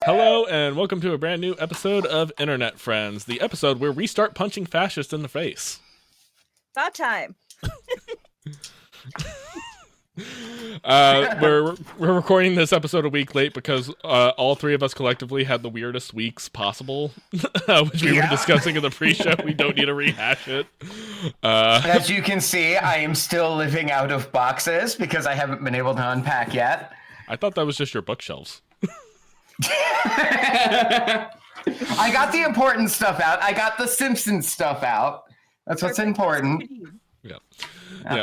Hello and welcome to a brand new episode of Internet Friends, the episode where we start punching fascists in the face. About time. We're recording this episode a week late because all three of us collectively had the weirdest weeks possible, which we were discussing in the pre-show. We don't need to rehash it. As you can see, I am still living out of boxes because I haven't been able to unpack yet. I thought that was just your bookshelves. I got the important stuff out. I got the Simpsons stuff out. That's what's important. Yeah.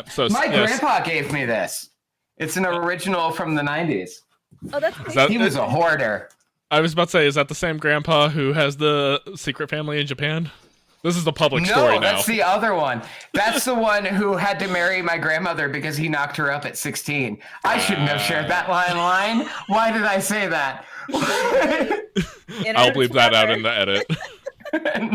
So my grandpa gave me this. It's an original from the 90s. Oh, that's nice. He was a hoarder. I was about to say, is that the same grandpa who has the secret family in Japan? This is the public story now. No, that's the other one. That's the one who had to marry my grandmother because he knocked her up at 16. I shouldn't have shared that line. Why did I say that? I'll bleep that out in the edit.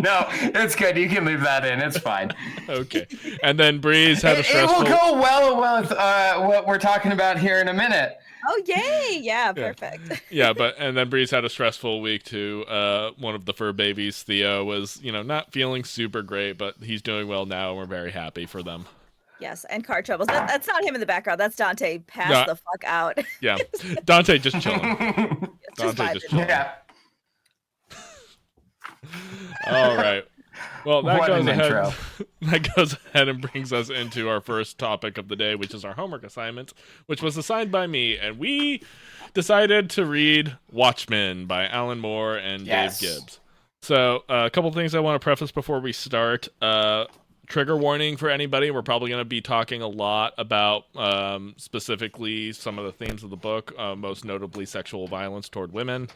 No, it's good. You can leave that in. It's fine. Okay. And then Bree's had a stressful... It will go well with what we're talking about here in a minute. Oh, yay. Yeah, perfect. Yeah, and then Bree's had a stressful week too. One of the fur babies, Theo, was, not feeling super great, but he's doing well now, and we're very happy for them. Yes, and car troubles. That's not him in the background. That's Dante. Pass the fuck out. Yeah, Dante just chilling. Dante just chilling. Yeah. All right. Well, that goes ahead. Intro. That goes ahead and brings us into our first topic of the day, which is our homework assignment, which was assigned by me, and we decided to read Watchmen by Alan Moore and Dave Gibbs. So, a couple things I want to preface before we start. Trigger warning for anybody. We're probably going to be talking a lot about specifically some of the themes of the book, most notably sexual violence toward women.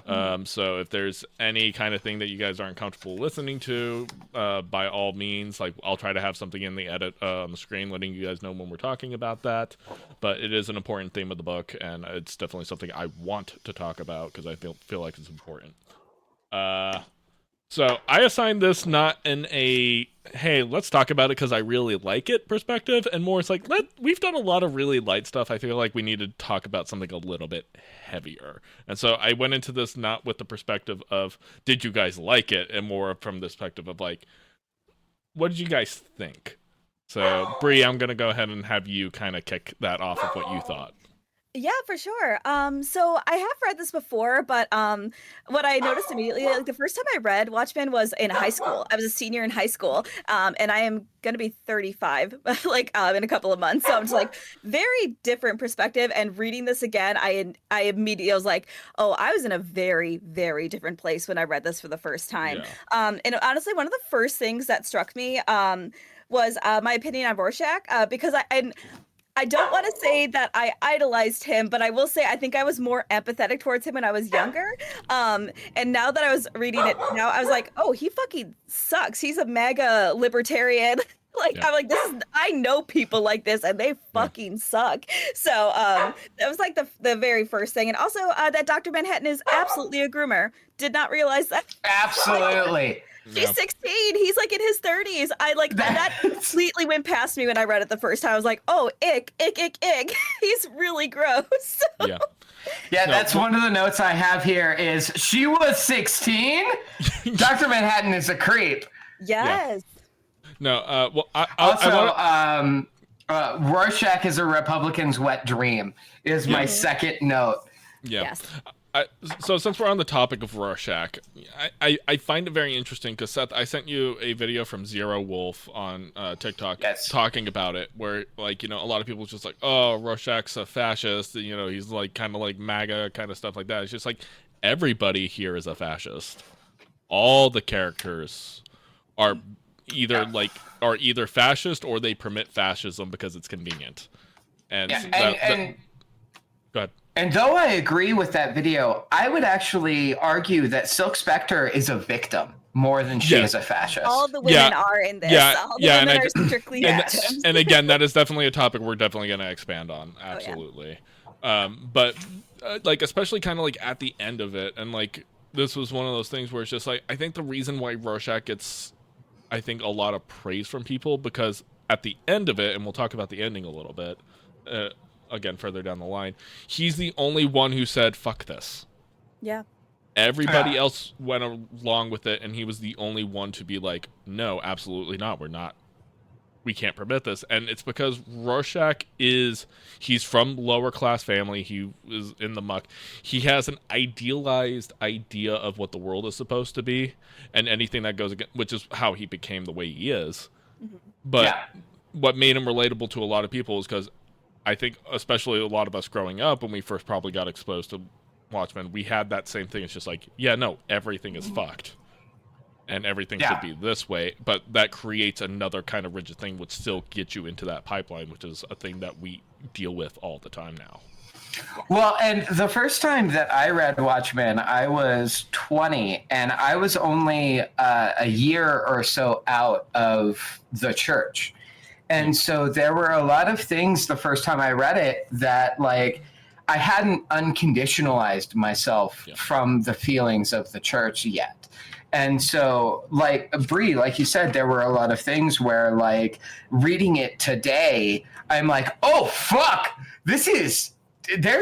So if there's any kind of thing that you guys aren't comfortable listening to, by all means, I'll try to have something in the edit on the screen letting you guys know when we're talking about that. But it is an important theme of the book, and it's definitely something I want to talk about because I feel like it's important. So I assigned this not in a, hey, let's talk about it because I really like it perspective, and more it's like, we've done a lot of really light stuff. I feel like we need to talk about something a little bit heavier. And so I went into this not with the perspective of, did you guys like it? And more from the perspective of what did you guys think? So Brie, I'm going to go ahead and have you kind of kick that off of what you thought. Yeah, for sure. So I have read this before, but what I noticed immediately, the first time I read Watchmen was in high school. I was a senior in high school, and I am gonna be 35, in a couple of months. So I'm just very different perspective. And reading this again, I immediately was like, oh, I was in a very, very different place when I read this for the first time. Yeah. And honestly, one of the first things that struck me was my opinion on Rorschach, because I don't want to say that I idolized him, but I will say I think I was more empathetic towards him when I was younger. And now that I was reading it now, I was like, oh, he fucking sucks. He's a mega libertarian. I know people like this and they fucking suck. So that was the very first thing. And also that Dr. Manhattan is absolutely a groomer. Did not realize that. Absolutely. She's 16. He's in his 30s. That completely went past me when I read it the first time. I was like, oh, ick. He's really gross. Yeah. Yeah, that's one of the notes I have here is she was 16. Dr. Manhattan is a creep. Yes. Yeah. No, Rorschach is a Republican's wet dream is my second note. Yeah. Yes. So since we're on the topic of Rorschach, I find it very interesting because, Seth, I sent you a video from Zero Wolf on TikTok talking about it, where a lot of people just oh, Rorschach's a fascist, he's kind of MAGA kind of stuff like that. It's just everybody here is a fascist. All the characters are either fascist or they permit fascism because it's convenient. And go ahead. And though I agree with that video, I would actually argue that Silk Spectre is a victim more than she is a fascist. All the women are in this. All the women are strictly victims. And again, that is definitely a topic we're definitely going to expand on. Absolutely. But especially kind of at the end of it, and this was one of those things where it's just I think the reason why Rorschach gets, I think, a lot of praise from people, because at the end of it, and we'll talk about the ending a little bit, again further down the line, he's the only one who said fuck this. Yeah. Everybody else went along with it, and he was the only one to be like, no, absolutely not. We can't permit this. And it's because Rorschach he's from lower class family. He is in the muck. He has an idealized idea of what the world is supposed to be, and anything that goes against, which is how he became the way he is. Mm-hmm. But what made him relatable to a lot of people is because I think, especially a lot of us growing up, when we first probably got exposed to Watchmen, we had that same thing. It's just like, yeah, no, everything is fucked. And everything should be this way. But that creates another kind of rigid thing, which still gets you into that pipeline, which is a thing that we deal with all the time now. Well, and the first time that I read Watchmen, I was 20, and I was only a year or so out of the church. And so there were a lot of things the first time I read it that, like, I hadn't unconditionalized myself from the feelings of the church yet. And so, like, Brie, like you said, there were a lot of things where, like, reading it today, I'm like, oh, fuck, there's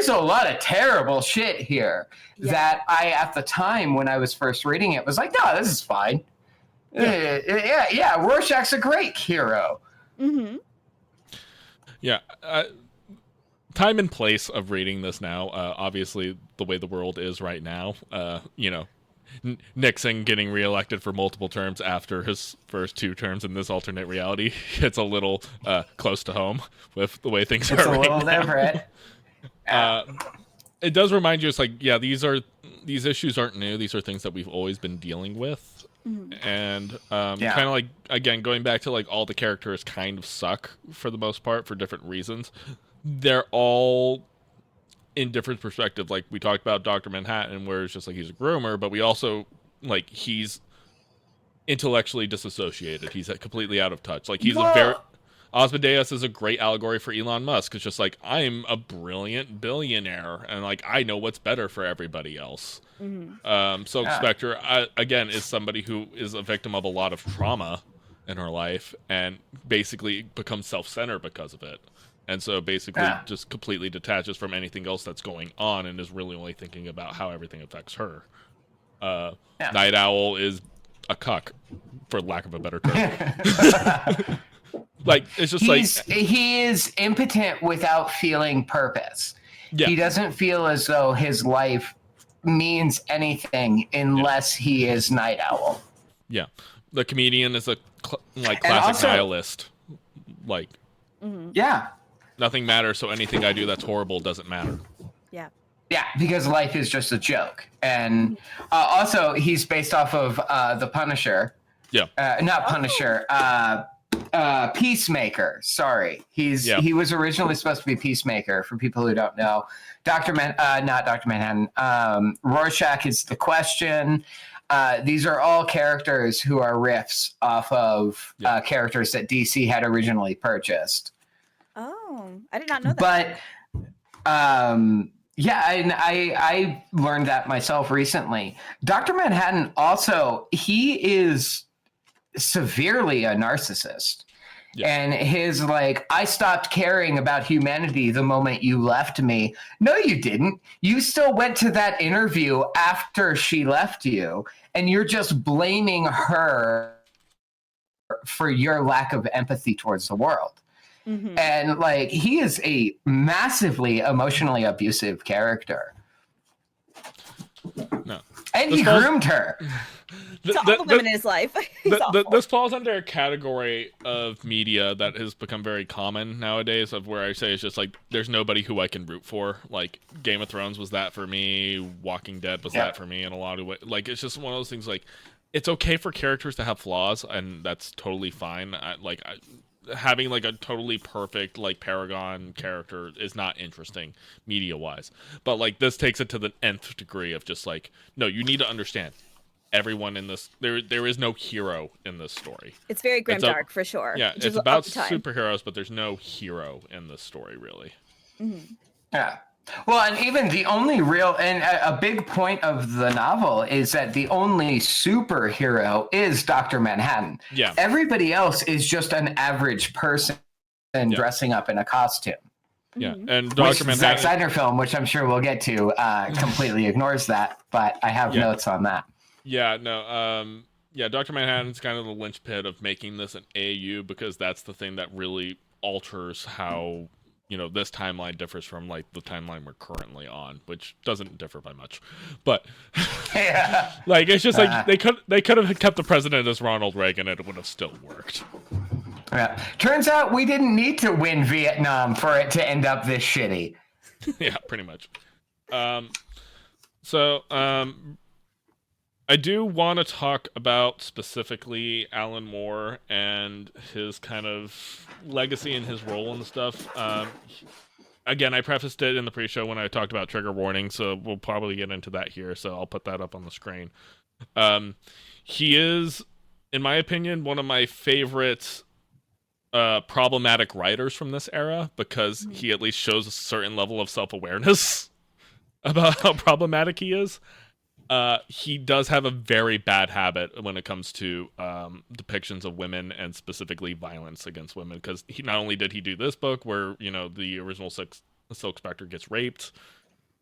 a lot of terrible shit here that I, at the time when I was first reading it, was like, no, this is fine. Yeah, Rorschach's a great hero. Mm-hmm. Yeah, time and place of reading this now, obviously the way the world is right now, Nixon getting reelected for multiple terms after his first 2 terms in this alternate reality, it's a little close to home with the way things are right now. It's a little different. It does remind you, it's like, yeah, these issues aren't new. These are things that we've always been dealing with. Mm-hmm. And kind of like, again, going back to like all the characters kind of suck for the most part for different reasons. They're all in different perspective. Like we talked about Dr. Manhattan, where it's just like he's a groomer, but we also like he's intellectually disassociated. He's completely out of touch. Like Osmodeus is a great allegory for Elon Musk. It's just like, I'm a brilliant billionaire, and like I know what's better for everybody else. Mm-hmm. Silk Spectre, again, is somebody who is a victim of a lot of trauma in her life, and basically becomes self-centered because of it. And so basically just completely detaches from anything else that's going on, and is really only thinking about how everything affects her. Night Owl is a cuck, for lack of a better term. Like, it's just he is impotent without feeling purpose. Yeah. He doesn't feel as though his life means anything unless he is Night Owl. Yeah. The comedian is a classic nihilist. Like, nothing matters, so anything I do that's horrible doesn't matter. Yeah. Yeah, because life is just a joke. And also, he's based off of The Punisher. Yeah. Not Punisher. Peacemaker. Sorry. He was originally supposed to be Peacemaker, for people who don't know. Not Dr. Manhattan. Rorschach is The Question. These are all characters who are riffs off of characters that DC had originally purchased. Oh, I did not know that. But I learned that myself recently. Dr. Manhattan also, he is severely a narcissist. Yeah. And his I stopped caring about humanity the moment you left me. No, you didn't. You still went to that interview after she left you, and you're just blaming her for your lack of empathy towards the world. Mm-hmm. And he is a massively emotionally abusive character. No. And he groomed her. To all the women in his life. This falls under a category of media that has become very common nowadays, of where I say it's just like, there's nobody who I can root for. Like, Game of Thrones was that for me. Walking Dead was that for me in a lot of ways. Like, it's just one of those things, like, it's okay for characters to have flaws, and that's totally fine. Having a totally perfect Paragon character is not interesting media wise, but this takes it to the nth degree of just no, you need to understand everyone in this. There is no hero in this story. It's very grimdark for sure. Yeah, it's about superheroes, but there's no hero in this story really. Mm-hmm. Yeah. Well, and even the only a big point of the novel is that the only superhero is Dr. Manhattan. Yeah. Everybody else is just an average person dressing up in a costume. Yeah, Mhm. and Which Dr. Zack Manhattan. Snyder film, which I'm sure we'll get to, completely ignores that. But I have notes on that. Yeah, no, yeah, Dr. Manhattan's kind of the linchpin of making this an AU because that's the thing that really alters how, this timeline differs from, like, the timeline we're currently on, which doesn't differ by much. But, Yeah. like, it's just, like, they could have kept the president as Ronald Reagan and it would have still worked. Yeah. Turns out we didn't need to win Vietnam for it to end up this shitty. Yeah, pretty much. So, I do want to talk about specifically Alan Moore and his kind of legacy and his role and stuff. Again, I prefaced it in the pre-show when I talked about trigger warning, so we'll probably get into that here, so I'll put that up on the screen. He is, in my opinion, one of my favorite problematic writers from this era because he at least shows a certain level of self-awareness about how problematic he is. He does have a very bad habit when it comes to depictions of women and specifically violence against women, because he not only did he do this book where the original Silk Spectre gets raped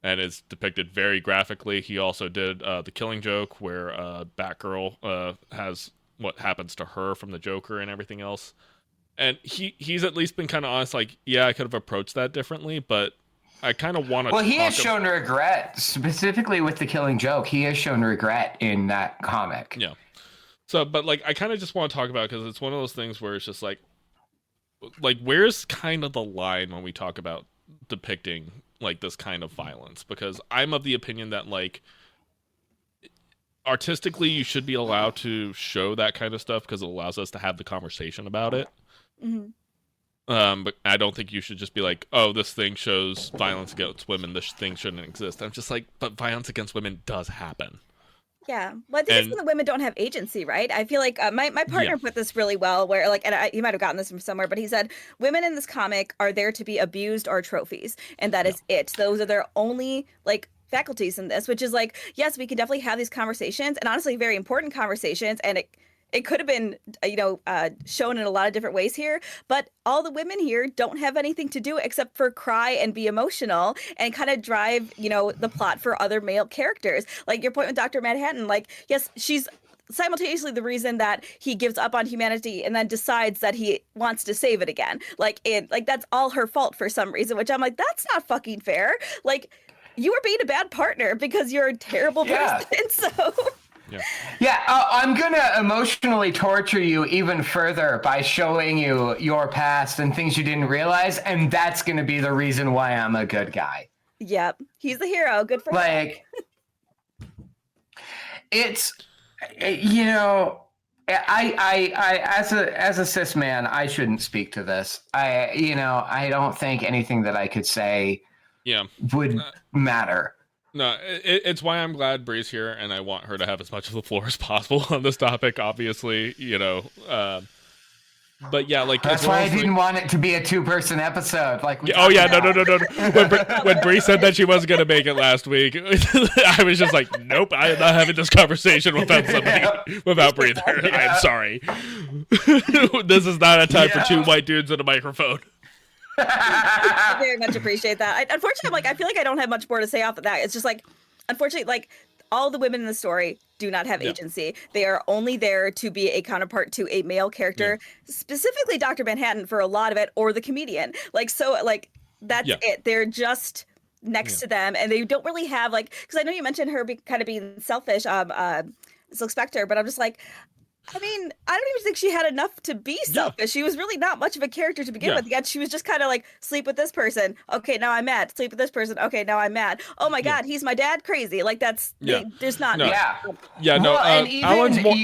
and is depicted very graphically, he also did The Killing Joke where Batgirl has what happens to her from the Joker and everything else. And he's at least been kind of honest, like, yeah, I could have approached that differently, but I kind of want to. Well, he has shown regret, specifically with The Killing Joke. He has shown regret in that comic. Yeah. So, but, like, I kind of just want to talk about it because it's one of those things where it's just like, where's kind of the line when we talk about depicting, like, this kind of violence? Because I'm of the opinion that, like, artistically, you should be allowed to show that kind of stuff because it allows us to have the conversation about it. Mm-hmm. But I don't think you should just be like, oh, this thing shows violence against women, this thing shouldn't exist. I'm just like, but violence against women does happen. Yeah, well, I think it's when the women don't have agency, right? I feel like my partner put this really well, where, like, and you might have gotten this from somewhere, but he said, women in this comic are there to be abused or trophies, and that is it. Those are their only, like, faculties in this, which is like, yes, we can definitely have these conversations, and honestly, very important conversations, and it could have been, shown in a lot of different ways here, but all the women here don't have anything to do except for cry and be emotional and kind of drive, the plot for other male characters. Like your point with Dr. Manhattan, like, yes, she's simultaneously the reason that he gives up on humanity and then decides that he wants to save it again. Like, that's all her fault for some reason, which I'm like, that's not fucking fair. Like, you were being a bad partner because you're a terrible person. So... Yeah, I'm gonna emotionally torture you even further by showing you your past and things you didn't realize, and that's gonna be the reason why I'm a good guy. Yep, he's the hero. Good for him. Like, it's, I as a cis man, I shouldn't speak to this. I don't think anything that I could say would matter. No, it's why I'm glad Brie's here, and I want her to have as much of the floor as possible on this topic, obviously, but yeah, like... That's why I didn't want it to be a two-person episode. Like, no. When Brie said that she wasn't going to make it last week, I was just like, nope, I'm not having this conversation without somebody, without Brie there. I'm sorry. This is not a time for two white dudes and a microphone. I very much appreciate that. Unfortunately, I feel like I don't have much more to say off of that. It's just like, unfortunately, like, all the women in the story do not have agency. They are only there to be a counterpart to a male character, specifically Dr. Manhattan for a lot of it, or the comedian. Like, so, like, that's it. They're just next to them, and they don't really have, like, because I know you mentioned her kind of being selfish, Silk Spectre, but I'm just like, I mean, I don't even think she had enough to be selfish. She was really not much of a character to begin with. Yet she was just kind of like, sleep with this person. Okay, now I'm mad. Sleep with this person. Okay, now I'm mad. Oh my God, he's my dad. Crazy. Like, that's there's not. No. Yeah. No. And even Alan's more...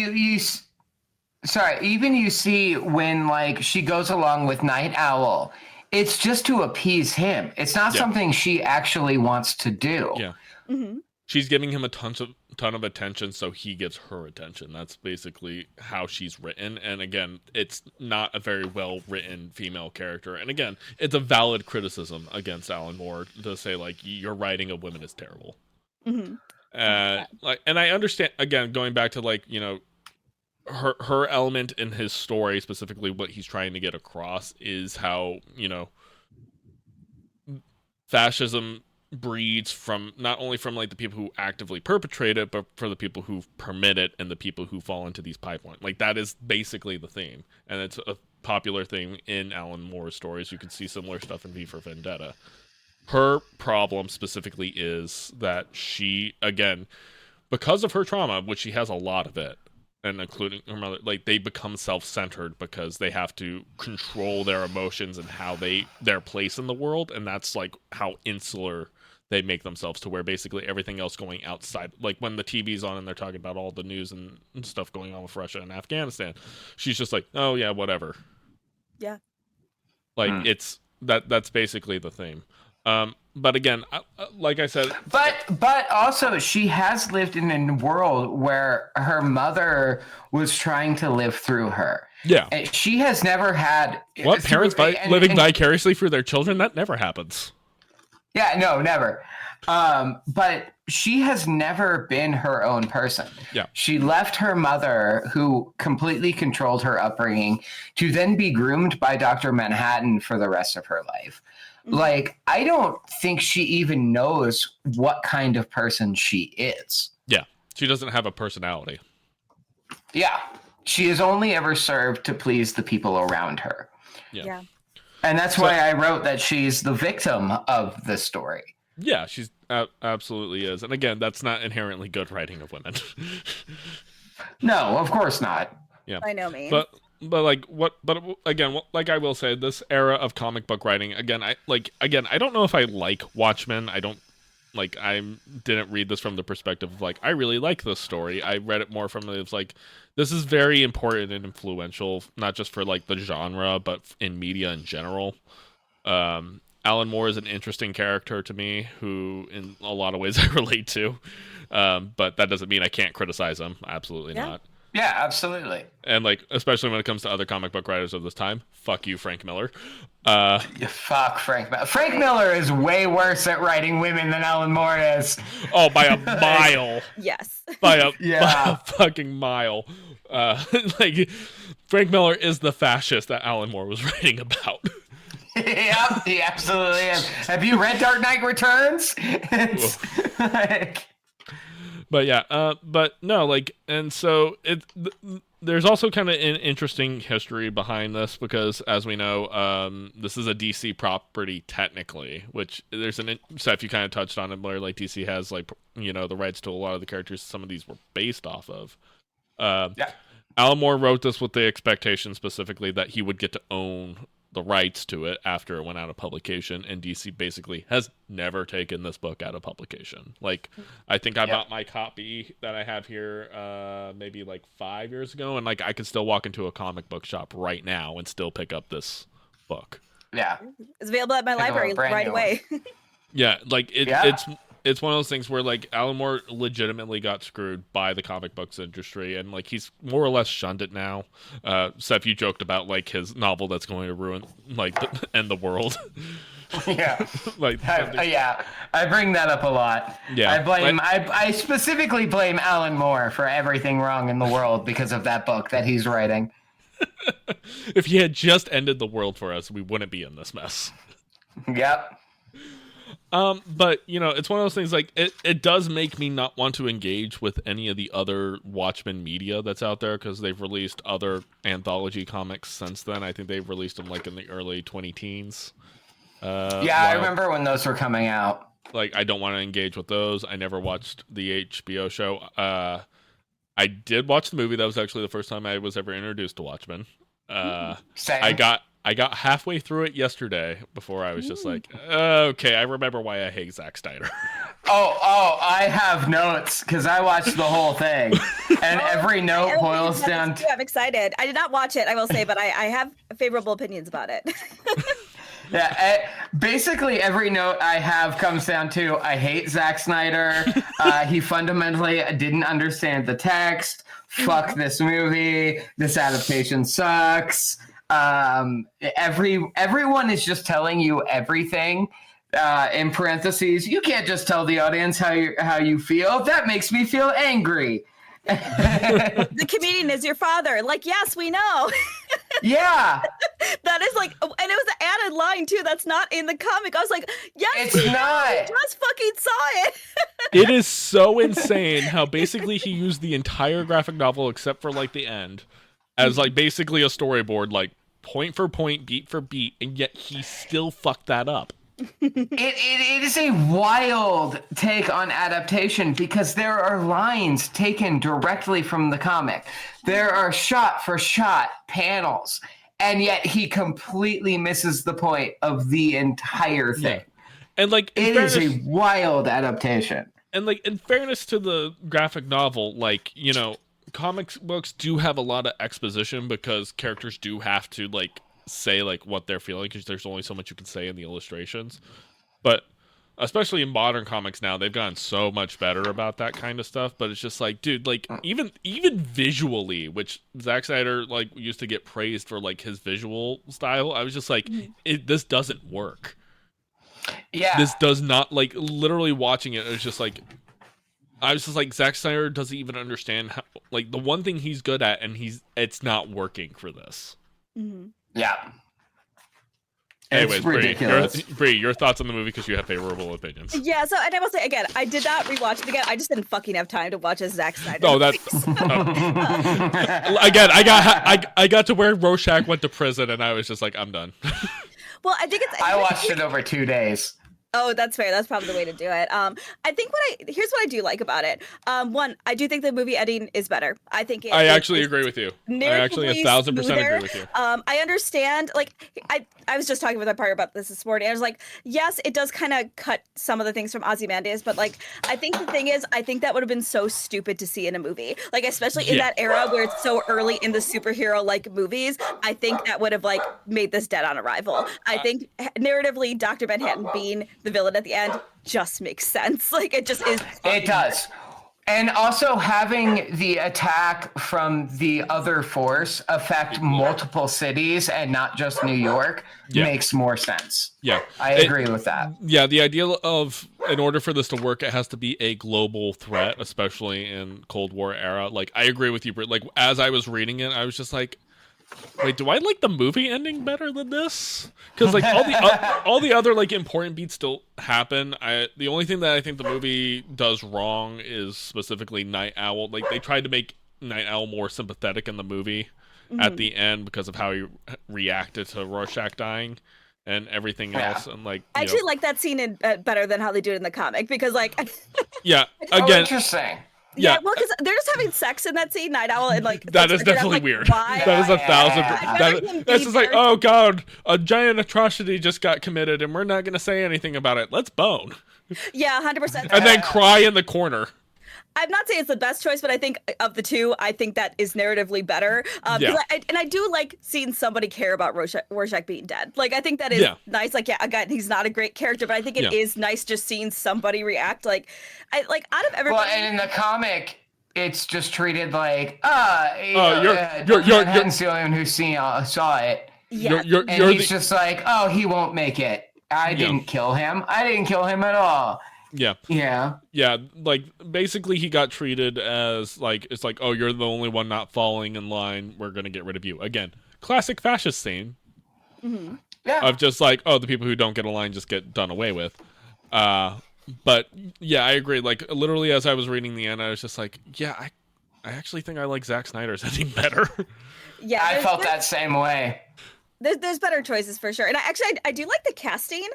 even you see when, like, she goes along with Night Owl, it's just to appease him. It's not something she actually wants to do. Yeah. Mm-hmm. She's giving him a ton of attention, so he gets her attention. That's basically how she's written. And again, it's not a very well-written female character. And again, it's a valid criticism against Alan Moore to say, like, your writing of women is terrible. Mm-hmm. And I understand, again, going back to, like, her element in his story, specifically what he's trying to get across, is how, fascism breeds from not only from like the people who actively perpetrate it, but for the people who permit it and the people who fall into these pipelines. Like that is basically the theme, and it's a popular thing in Alan Moore's stories. You can see similar stuff in V for Vendetta. Her problem specifically is that she, again, because of her trauma, which she has a lot of it, and including her mother, like they become self-centered because they have to control their emotions and how their place in the world, and that's like how insular they make themselves, to where basically everything else going outside, like when the TV's on and they're talking about all the news and stuff going on with Russia and Afghanistan, she's just like, oh yeah, whatever. Yeah. Like that's basically the theme. But again, like I said, but also she has lived in a world where her mother was trying to live through her. Yeah, and she has never had what parents living vicariously through their children. That never happens. Yeah, no, never. But she has never been her own person. Yeah, she left her mother, who completely controlled her upbringing, to then be groomed by Dr. Manhattan for the rest of her life. Like, I don't think she even knows what kind of person she is. Yeah, she doesn't have a personality. Yeah, she has only ever served to please the people around her. Yeah. And that's why I wrote that she's the victim of the story. Yeah, she's absolutely is. And again, that's not inherently good writing of women. No, of course not. Yeah, by no means. But like what? But again, like I will say, this era of comic book writing. Again, I don't know if I like Watchmen. I didn't read this from the perspective of like, I really like this story. I read it more from it's like, this is very important and influential, not just for like the genre, but in media in general. Alan Moore is an interesting character to me, who in a lot of ways I relate to. But that doesn't mean I can't criticize him. Absolutely not. Yeah, absolutely. And like, especially when it comes to other comic book writers of this time, fuck you, Frank Miller. Fuck Frank Miller. Frank Miller is way worse at writing women than Alan Moore is. Oh, by a mile. Yes. By a fucking mile. Like, Frank Miller is the fascist that Alan Moore was writing about. Yep, he absolutely is. Have you read Dark Knight Returns? It's like... But yeah, but no, like, and so there's also kind of an interesting history behind this, because as we know, this is a DC property technically, which Seth, you kind of touched on it, where like DC has like, you know, the rights to a lot of the characters some of these were based off of. Yeah. Alan Moore wrote this with the expectation specifically that he would get to own the rights to it after it went out of publication, and DC basically has never taken this book out of publication. Like, I think I bought my copy that I have here maybe like 5 years ago, and like I could still walk into a comic book shop right now and still pick up this book. Yeah, it's available at my library right away. Yeah, like it's one of those things where like Alan Moore legitimately got screwed by the comic books industry, and like he's more or less shunned it now. Seth, you joked about like his novel that's going to ruin like end the world. Yeah, like I bring that up a lot. Yeah, I specifically blame Alan Moore for everything wrong in the world because of that book that he's writing. If he had just ended the world for us, we wouldn't be in this mess. Yep. But you know, it's one of those things, like it does make me not want to engage with any of the other Watchmen media that's out there, because they've released other anthology comics since then. I think they've released them like in the early 2010s. I remember when those were coming out. Like, I don't want to engage with those. I never watched the HBO show. I did watch the movie. That was actually the first time I was ever introduced to Watchmen. Same. I got halfway through it yesterday before I was just like, okay, I remember why I hate Zack Snyder. Oh, I have notes because I watched the whole thing, and every note boils down to... I'm excited. I did not watch it, I will say, but I have favorable opinions about it. Yeah, basically every note I have comes down to, I hate Zack Snyder. He fundamentally didn't understand the text. Fuck this movie. This adaptation sucks. Everyone is just telling you everything. In parentheses, you can't just tell the audience how you feel. That makes me feel angry. The comedian is your father. Like, yes, we know. Yeah. That is like, and it was an added line too. That's not in the comic. I was like, yes, It's not. I just fucking saw it. It is so insane how basically he used the entire graphic novel except for like the end as like basically a storyboard, like point for point, beat for beat, and yet he still fucked that up. It is a wild take on adaptation because there are lines taken directly from the comic. There are shot for shot panels, and yet he completely misses the point of the entire thing. Yeah. And like it is a wild adaptation. And like in fairness to the graphic novel, like, you know, comics books do have a lot of exposition because characters do have to like say like what they're feeling because there's only so much you can say in the illustrations. But especially in modern comics now, they've gotten so much better about that kind of stuff. But it's just like, dude, like even visually, which Zack Snyder like used to get praised for like his visual style, I was just like, this doesn't work. Yeah, this does not, like, literally watching it was just like, I was just like, Zack Snyder doesn't even understand how, like, the one thing he's good at, and it's not working for this. Yeah. Anyways, Brie, your thoughts on the movie because you have favorable opinions. Yeah, so and I will say again, I did not rewatch it again. I just didn't fucking have time to watch a Zack Snyder. No, that's again. I got to where Rorschach went to prison, and I was just like, I'm done. Well, I think I watched it over 2 days. Oh, that's fair. That's probably the way to do it. I think here's what I do like about it. One, I do think the movie editing is better. I think I actually agree with you. I actually 1,000% agree with you. I understand. Like I was just talking with my partner about this morning. I was like, yes, it does kind of cut some of the things from Ozymandias, but like I think the thing is, I think that would have been so stupid to see in a movie. Like especially in that era where it's so early in the superhero like movies. I think that would have like made this dead on arrival. I think narratively, Dr. Manhattan being the villain at the end just makes sense. Like it just is. It does. And also having the attack from the other force affect multiple cities and not just New York makes more sense. Yeah. I agree with that. Yeah, the idea of, in order for this to work, it has to be a global threat, especially in Cold War era. Like, I agree with you, Britt. Like, as I was reading it, I was just like, wait, do I like the movie ending better than this? Because like all the other like important beats still happen. The only thing that I think the movie does wrong is specifically Night Owl. Like they tried to make Night Owl more sympathetic in the movie at the end because of how he reacted to Rorschach dying and everything else. And like I actually like that scene better than how they do it in the comic because like again, interesting. Yeah, well, because they're just having sex in that scene, Night Owl, and like that is definitely like, weird. Why? That is 1,000%. That's just like, oh god, a giant atrocity just got committed, and we're not going to say anything about it. Let's bone. Yeah, 100%. And then cry in the corner. I'm not saying it's the best choice, but I think of the two, I think that is narratively better. And I do like seeing somebody care about Rorschach being dead. Like, I think that is nice. Like, yeah, again, he's not a great character, but I think it is nice just seeing somebody react. Like, out of everybody. Well, and in the comic, it's just treated like, you're the only one who saw it. Yeah. He's just like, oh, he won't make it. I didn't kill him. I didn't kill him at all. Yeah. Like basically, he got treated as like it's like, oh, you're the only one not falling in line. We're gonna get rid of you again. Classic fascist scene. Mm-hmm. Yeah. Of just like, oh, the people who don't get a line just get done away with. But yeah, I agree. Like literally, as I was reading the end, I was just like, yeah, I actually think I like Zack Snyder's ending better. Yeah, I felt that same way. There's better choices for sure, and I do like the casting.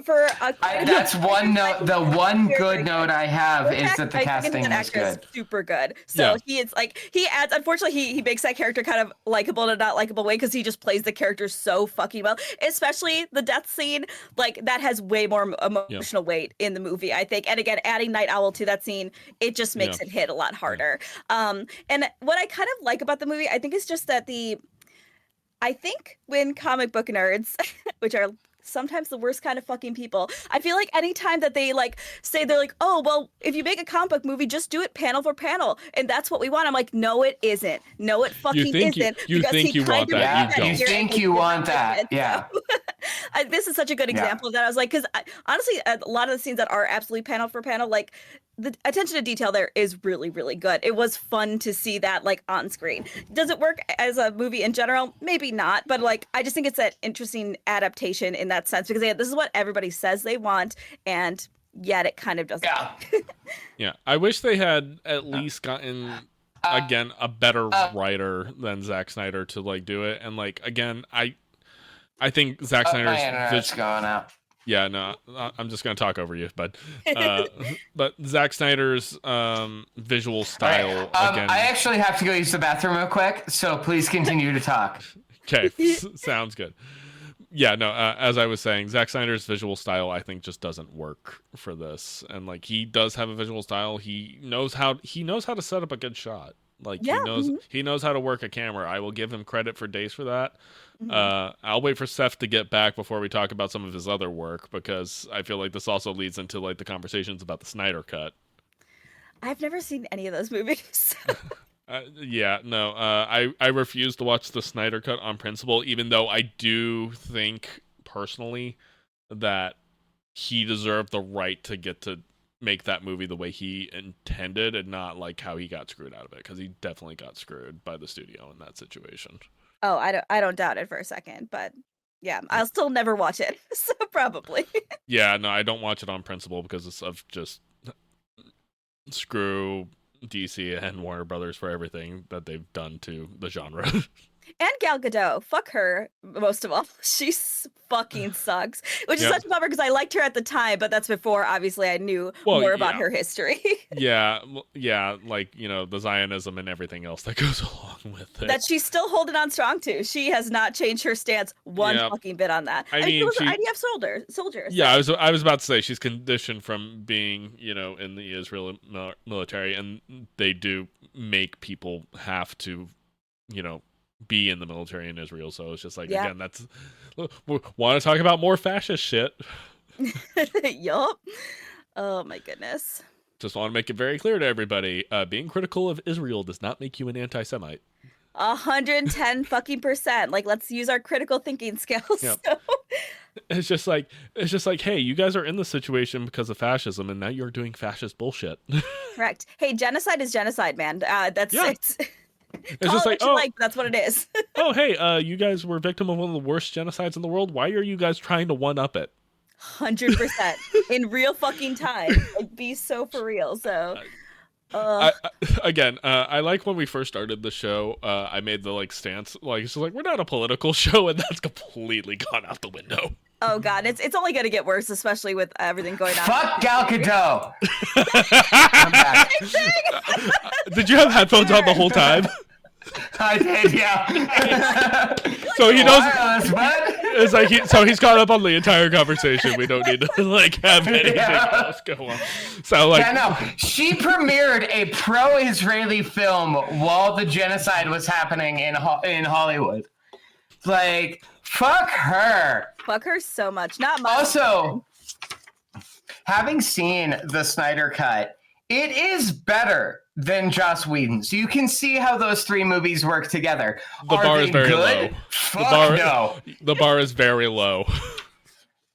For that's one note. The one good note I have is that the casting is good. Super good. So he adds. Unfortunately, he makes that character kind of likable in a not likable way because he just plays the character so fucking well. Especially the death scene, like that has way more emotional weight in the movie, I think. And again, adding Night Owl to that scene, it just makes it hit a lot harder. And what I kind of like about the movie, I think, is just that I think when comic book nerds, which are sometimes the worst kind of fucking people, I feel like anytime that they like say they're like, oh, well, if you make a comic book movie, just do it panel for panel. And that's what we want. I'm like, no, it isn't. No, it fucking isn't. You think you want that. You think you want that. Yeah. This is such a good example of that. I was like, because honestly, a lot of the scenes that are absolutely panel for panel, like the attention to detail there is really, really good. It was fun to see that like on screen. Does it work as a movie in general? Maybe not, but like I just think it's that interesting adaptation in that sense because this is what everybody says they want, and yet it kind of doesn't. Yeah. Yeah, I wish they had at least gotten again a better writer than Zack Snyder to like do it, and like again, I think Zack Snyder's my internet's going out. Yeah, no, I'm just gonna talk over you, but Zack Snyder's visual style again. I actually have to go use the bathroom real quick, so please continue to talk. Okay, sounds good. Yeah, no, as I was saying, Zack Snyder's visual style I think just doesn't work for this, and like he does have a visual style. He knows how to set up a good shot. Like he knows how to work a camera. I will give him credit for days for that. I'll wait for Seth to get back before we talk about some of his other work because I feel like this also leads into like the conversations about the Snyder Cut. I've never seen any of those movies. I refuse to watch the Snyder Cut on principle, even though I do think personally that he deserved the right to get to make that movie the way he intended and not like how he got screwed out of it, because he definitely got screwed by the studio in that situation. Oh, I don't doubt it for a second, but yeah, I'll still never watch it, so probably. Yeah, no, I don't watch it on principle because it's of just screw DC and Warner Brothers for everything that they've done to the genre. And Gal Gadot, fuck her most of all. She fucking sucks, which is such a bummer because I liked her at the time, but that's before obviously I knew more about her history. yeah, like the Zionism and everything else that goes along with it. That she's still holding on strong to. She has not changed her stance one fucking bit on that. I mean, she was an IDF soldier. So. Yeah, I was about to say she's conditioned from being in the Israeli military, and they do make people have to be in the military in Israel, so it's just like again, that's want to talk about more fascist shit. Yup. Oh my goodness. Just want to make it very clear to everybody, being critical of Israel does not make you an anti-Semite. 110 fucking %. Like, let's use our critical thinking skills. Yep. So. It's just like, hey, you guys are in this situation because of fascism, and now you're doing fascist bullshit. Correct. Hey, genocide is genocide, man. That's it's just like, that's what it is. Oh, hey, you guys were victim of one of the worst genocides in the world. Why are you guys trying to one up it? 100% in real fucking time. Like, be so for real. So, I like when we first started the show. I made the stance it's like we're not a political show, and that's completely gone out the window. Oh god, it's only gonna get worse, especially with everything going on. Fuck Gal Gadot. I'm back. Did you have headphones on the whole time? I did, yeah. So he knows. It's like he's caught up on the entire conversation. We don't need to have anything else go on. So she premiered a pro-Israeli film while the genocide was happening in Hollywood. Like, fuck her. Fuck her so much. Not much. Also, having seen the Snyder Cut, it is better than Joss Whedon's. You can see how those three movies work together. The bar is very low. Fuck no. The bar is very low.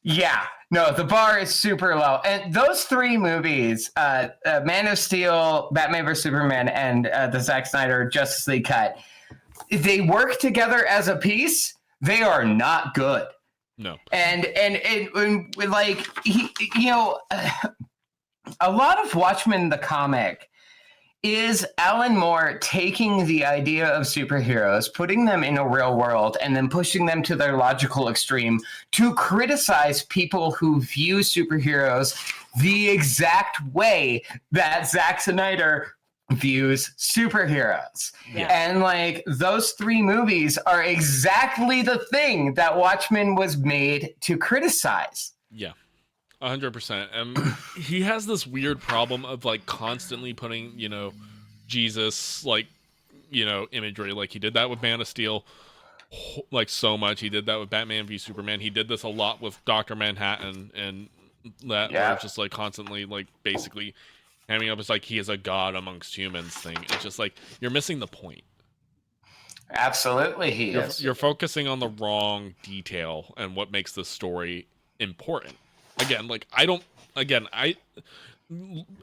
Yeah. No, the bar is super low. And those three movies, Man of Steel, Batman vs. Superman, and the Zack Snyder Justice League cut, they work together as a piece. They are not good. No. And like, a lot of Watchmen, the comic, is Alan Moore taking the idea of superheroes, putting them in a real world, and then pushing them to their logical extreme to criticize people who view superheroes the exact way that Zack Snyder views superheroes. Yeah. And those three movies are exactly the thing that Watchmen was made to criticize. Yeah. 100%. And he has this weird problem of constantly putting, Jesus, imagery. Like he did that with Man of Steel, so much. He did that with Batman v Superman. He did this a lot with Dr. Manhattan, and that was just constantly basically hamming up as he is a god amongst humans thing. It's just you're missing the point. Absolutely, he is. You're focusing on the wrong detail and what makes the story important. Again,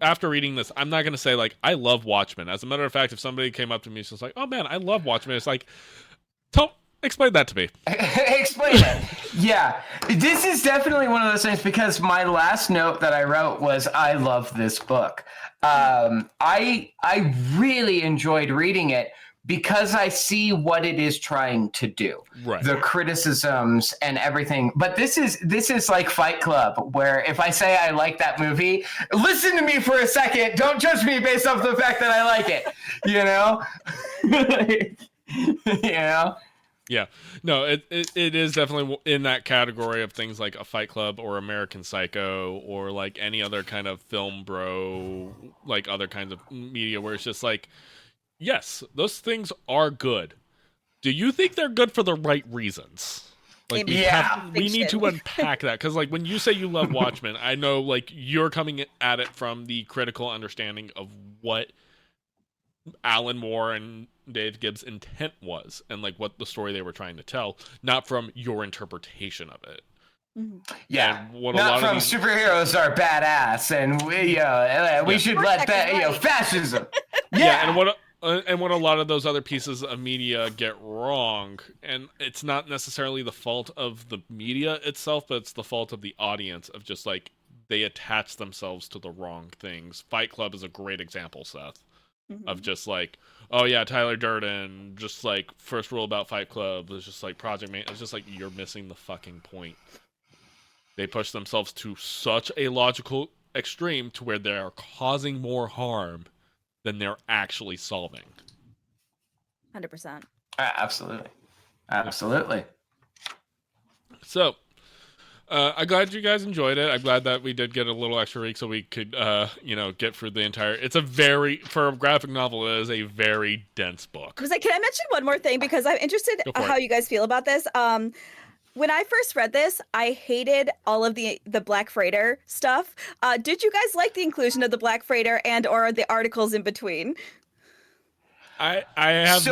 after reading this, I'm not gonna say like I love Watchmen. As a matter of fact, if somebody came up to me and was like, "Oh man, I love Watchmen," it's like, don't explain that to me. Explain it. Yeah, this is definitely one of those things because my last note that I wrote was, "I love this book." I really enjoyed reading it because I see what it is trying to do, right. The criticisms and everything. But this is like Fight Club, where if I say I like that movie, listen to me for a second. Don't judge me based off the fact that I like it. You know, you know. Yeah, no, it is definitely in that category of things like a Fight Club or American Psycho or like any other kind of film bro, like other kinds of media where it's just like, yes, those things are good. Do you think they're good for the right reasons? Like we need to unpack that because like when you say you love Watchmen, I know like you're coming at it from the critical understanding of what Alan Moore and Dave Gibbs' intent was and like what the story they were trying to tell, not from your interpretation of it. Yeah, not from superheroes are badass and we should let that fascism. Yeah, and what a lot of those other pieces of media get wrong, and it's not necessarily the fault of the media itself, but it's the fault of the audience of just like they attach themselves to the wrong things. Fight Club is a great example, Seth. Of just like, oh yeah, Tyler Durden, just like first rule about Fight Club is just like Project Man. It's just like you're missing the fucking point. They push themselves to such a logical extreme to where they are causing more harm than they're actually solving. 100%. Absolutely. So, I'm glad you guys enjoyed it. I'm glad that we did get a little extra week so we could, get through the entire... It's for a graphic novel, it is a very dense book. Can I mention one more thing? Because I'm interested how you guys feel about this. When I first read this, I hated all of the Black Freighter stuff. Did you guys like the inclusion of the Black Freighter and or the articles in between? I have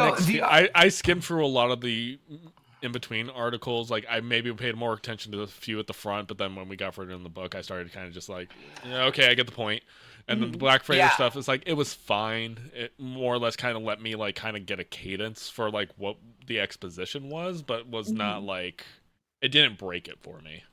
I skimmed through a lot of the in between articles. Like I maybe paid more attention to the few at the front, but then when we got further in the book, I started kind of just like, yeah, okay, I get the point. And then the Black Freighter stuff is like, it was fine. It more or less kind of let me like kind of get a cadence for like what the exposition was, but was not like, it didn't break it for me.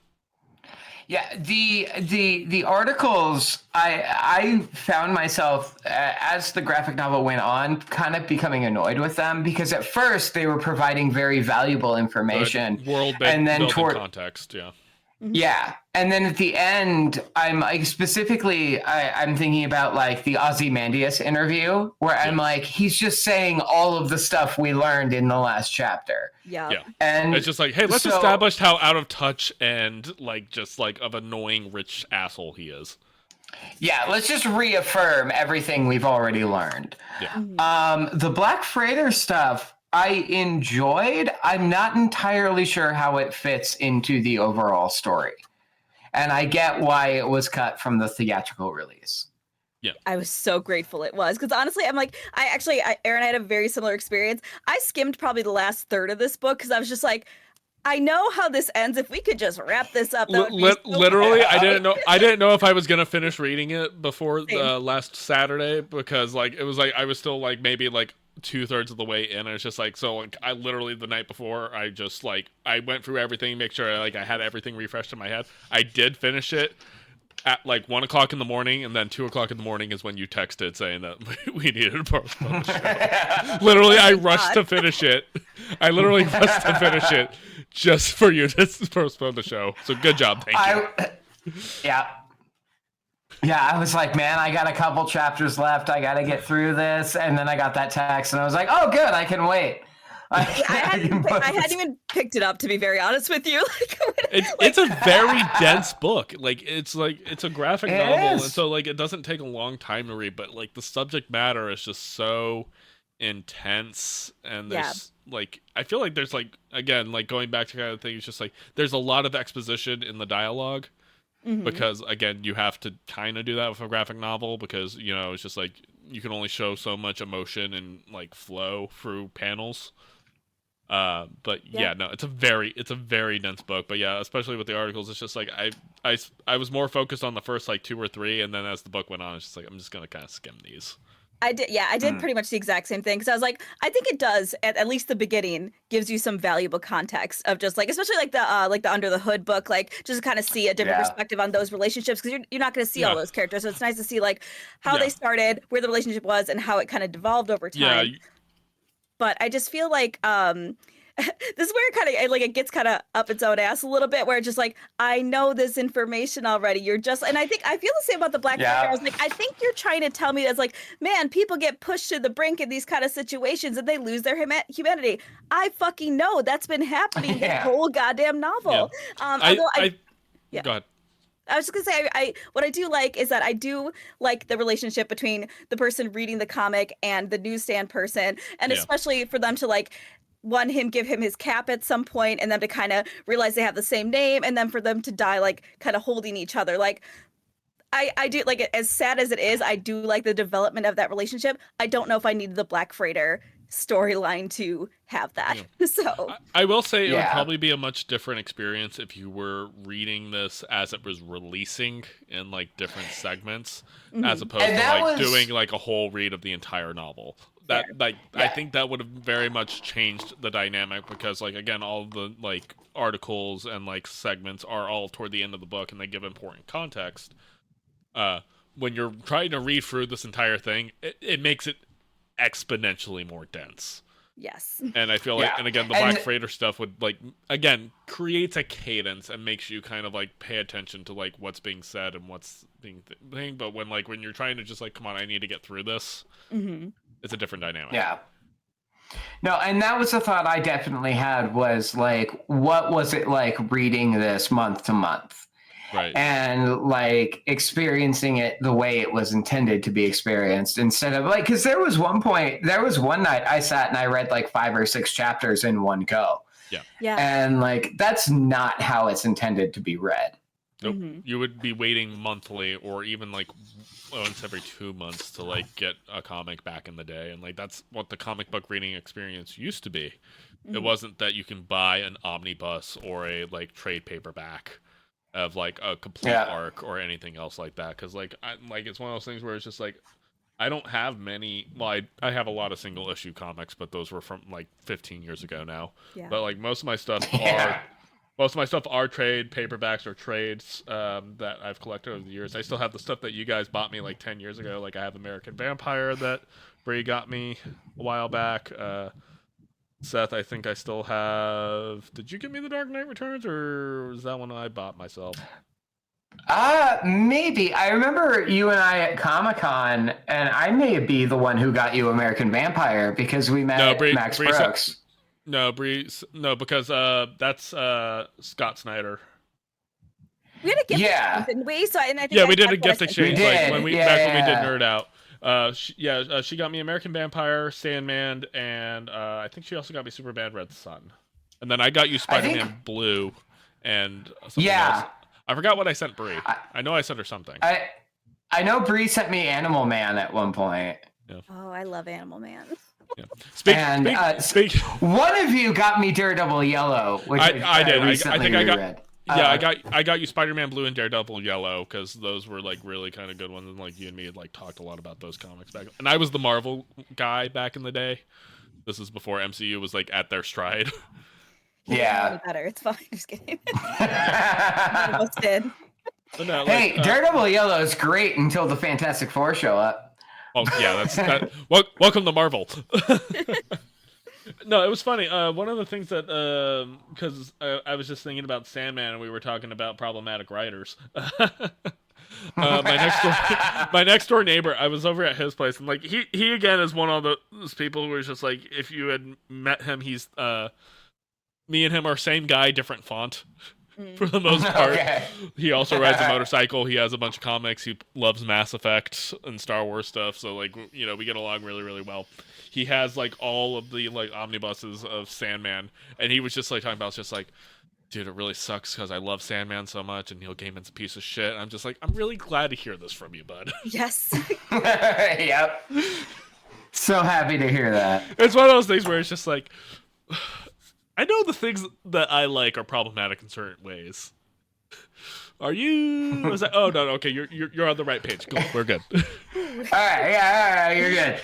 Yeah, the articles, I found myself, as the graphic novel went on, kind of becoming annoyed with them because at first they were providing very valuable information. And then toward context, yeah. Yeah, and then at the end, I'm like I'm thinking about like the Ozymandias interview where I'm like, he's just saying all of the stuff we learned in the last chapter. Yeah. And it's just like, hey, let's establish how out of touch and like just like of annoying rich asshole he is. Yeah, let's just reaffirm everything we've already learned. Yeah. The Black Freighter stuff I enjoyed. I'm not entirely sure how it fits into the overall story. And I get why it was cut from the theatrical release. Yeah. I was so grateful it was. Because honestly, I'm like, Aaron and I had a very similar experience. I skimmed probably the last third of this book because I was just like, I know how this ends. If we could just wrap this up, that would be literally, I didn't know if I was gonna finish reading it before the last Saturday because like it was like I was still like maybe like 2/3 of the way in. And it's just like so. Like, I literally the night before I just like I went through everything, make sure like I had everything refreshed in my head. I did finish it at like 1:00 in the morning, and then 2:00 in the morning is when you texted saying that we needed to postpone the show. Literally, I rushed to finish it. I literally rushed to finish it just for you to postpone the show. So good job, thank you. Yeah, I was like, man, I got a couple chapters left. I got to get through this, and then I got that text, and I was like, oh, good, I can wait. I hadn't even picked it up, to be very honest with you. It's a very dense book. It's a graphic novel, and so like it doesn't take a long time to read, but like the subject matter is just so intense, and there's like I feel like there's like again like going back to kind of thing, it's just like there's a lot of exposition in the dialogue. Because again, you have to kind of do that with a graphic novel because it's just like you can only show so much emotion and like flow through panels. But yeah, no, it's a very dense book. But yeah, especially with the articles, it's just like I was more focused on the first like 2 or 3, and then as the book went on, it's just like I'm just gonna kind of skim these. I did pretty much the exact same thing because I was like, I think it does at least the beginning gives you some valuable context of just like, especially like the Under the Hood book, like just to kind of see a different perspective on those relationships because you're not going to see all those characters, so it's nice to see like how they started, where the relationship was, and how it kind of devolved over time. Yeah. But I just feel like this is where it kind of like it gets kind of up its own ass a little bit, where it's just like, I know this information already. You're just, and I think I feel the same about the Black Panther. I was like, I think you're trying to tell me that's like, man, people get pushed to the brink in these kind of situations and they lose their humanity. I fucking know that's been happening the whole goddamn novel. Go ahead. I was just gonna say, what I do like is that I do like the relationship between the person reading the comic and the newsstand person, and especially for them to like give him his cap at some point, and then to kind of realize they have the same name, and then for them to die like kind of holding each other. Like I do like it, as sad as it is, I do like the development of that relationship. I don't know if I needed the Black Freighter storyline to have that. So I will say it would probably be a much different experience if you were reading this as it was releasing in like different segments, as opposed to like doing like a whole read of the entire novel. I think that would have very much changed the dynamic because like again, all the like articles and like segments are all toward the end of the book and they give important context. When you're trying to read through this entire thing, it makes it exponentially more dense. Yes. And I feel like, and again, the Black Freighter stuff would like, again, creates a cadence and makes you kind of like pay attention to like what's being said and what's being thing. But when you're trying to just like, come on, I need to get through this, it's a different dynamic. Yeah. No, and that was the thought I definitely had was like, what was it like reading this month to month? Right. And like experiencing it the way it was intended to be experienced instead of like, because there was one night I sat and I read like 5 or 6 chapters in one go. Yeah. And like, that's not how it's intended to be read. Nope. You would be waiting monthly or even like once every 2 months to like get a comic back in the day. And like, that's what the comic book reading experience used to be. It wasn't that you can buy an omnibus or a like trade paperback of like a complete arc or anything else like that, because like it's one of those things where it's just like I don't have many. Well, I have a lot of single issue comics, but those were from like 15 years ago now. But like most of my stuff are trade paperbacks or trades that I've collected over the years. I still have the stuff that you guys bought me like 10 years ago. Like I have American Vampire that Brie got me a while back. Seth, I think I still have. Did you give me The Dark Knight Returns, or was that one I bought myself? Maybe. I remember you and I at Comic-Con, and I may be the one who got you American Vampire because we met at Max Brooks. Because that's Scott Snyder. We had a gift exchange, didn't we? So, and I think we did a gift exchange like when we did Nerd Out. She got me American Vampire, Sandman, and I think she also got me Superman Red Sun. And then I got you Spider-Man Blue and something else. I forgot what I sent Brie. I know I sent her something. I know Brie sent me Animal Man at one point. Yeah. Oh, I love Animal Man. Yeah. Speak. One of you got me Daredevil Yellow, which I did. I think I got. Reread. I got you Spider-Man Blue and Daredevil Yellow because those were like really kind of good ones, and like you and me had like talked a lot about those comics back. And I was the Marvel guy back in the day. This is before MCU was like at their stride. Yeah. Better. It's fine. Just kidding. Almost did. No, hey, Daredevil Yellow is great until the Fantastic Four show up. Oh yeah, that's that. Welcome to Marvel. No, it was funny. One of the things that, because I was just thinking about Sandman, and we were talking about problematic writers. My next door neighbor, I was over at his place, and like he again is one of those people who is just like, if you had met him, he's me and him are same guy, different font. For the most part. Okay. He also rides a motorcycle. He has a bunch of comics. He loves Mass Effect and Star Wars stuff. So like, you know, we get along really, really well. He has like all of the like omnibuses of Sandman, and he was just like talking about, it's just like, dude, it really sucks because I love Sandman so much, and Neil Gaiman's a piece of shit. And I'm just like, I'm really glad to hear this from you, bud. Yes. Yep. So happy to hear that. It's one of those things where it's just like, I know the things that I like are problematic in certain ways. Are you? Was that? Oh no, okay, you're on the right page. Cool, we're good. All right, you're good.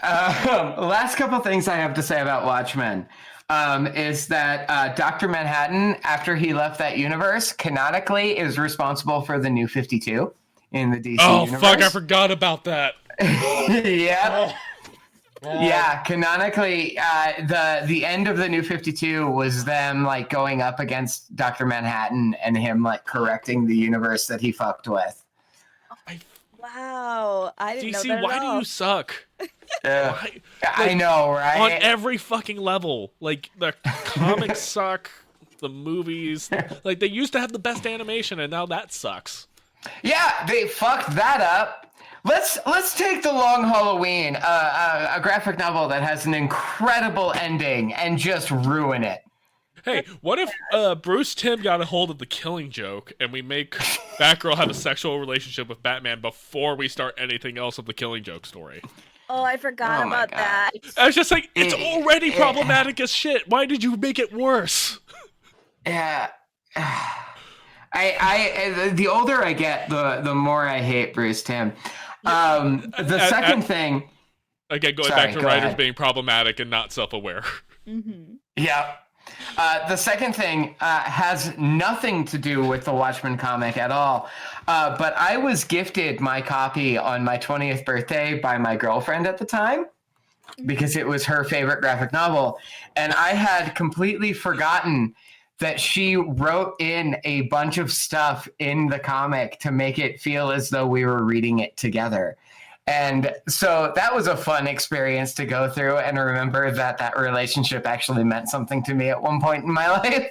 Last couple things I have to say about Watchmen is that Dr. Manhattan, after he left that universe, canonically is responsible for the New 52 in the DC universe. Oh fuck, I forgot about that. Yeah. Yeah, canonically, the end of the New 52 was them like going up against Dr. Manhattan and him like correcting the universe that he fucked with. Wow, I didn't know DC, that at why do all. you suck? I know, right? On every fucking level. Like, the comics suck, the movies. Like, they used to have the best animation, and now that sucks. Yeah, they fucked that up. Let's take The Long Halloween, a graphic novel that has an incredible ending, and just ruin it. Hey, what if Bruce Timm got a hold of the Killing Joke, and we make Batgirl have a sexual relationship with Batman before we start anything else of the Killing Joke story? Oh, I forgot about that. I was just like, it's already problematic as shit. Why did you make it worse? Yeah. I the older I get, the more I hate Bruce Timm. The second thing. Again, going back to writers being problematic and not self-aware. Mm-hmm. Yeah. The second thing has nothing to do with the Watchmen comic at all. But I was gifted my copy on my 20th birthday by my girlfriend at the time because it was her favorite graphic novel. And I had completely forgotten that she wrote in a bunch of stuff in the comic to make it feel as though we were reading it together. And so that was a fun experience to go through and remember that relationship actually meant something to me at one point in my life.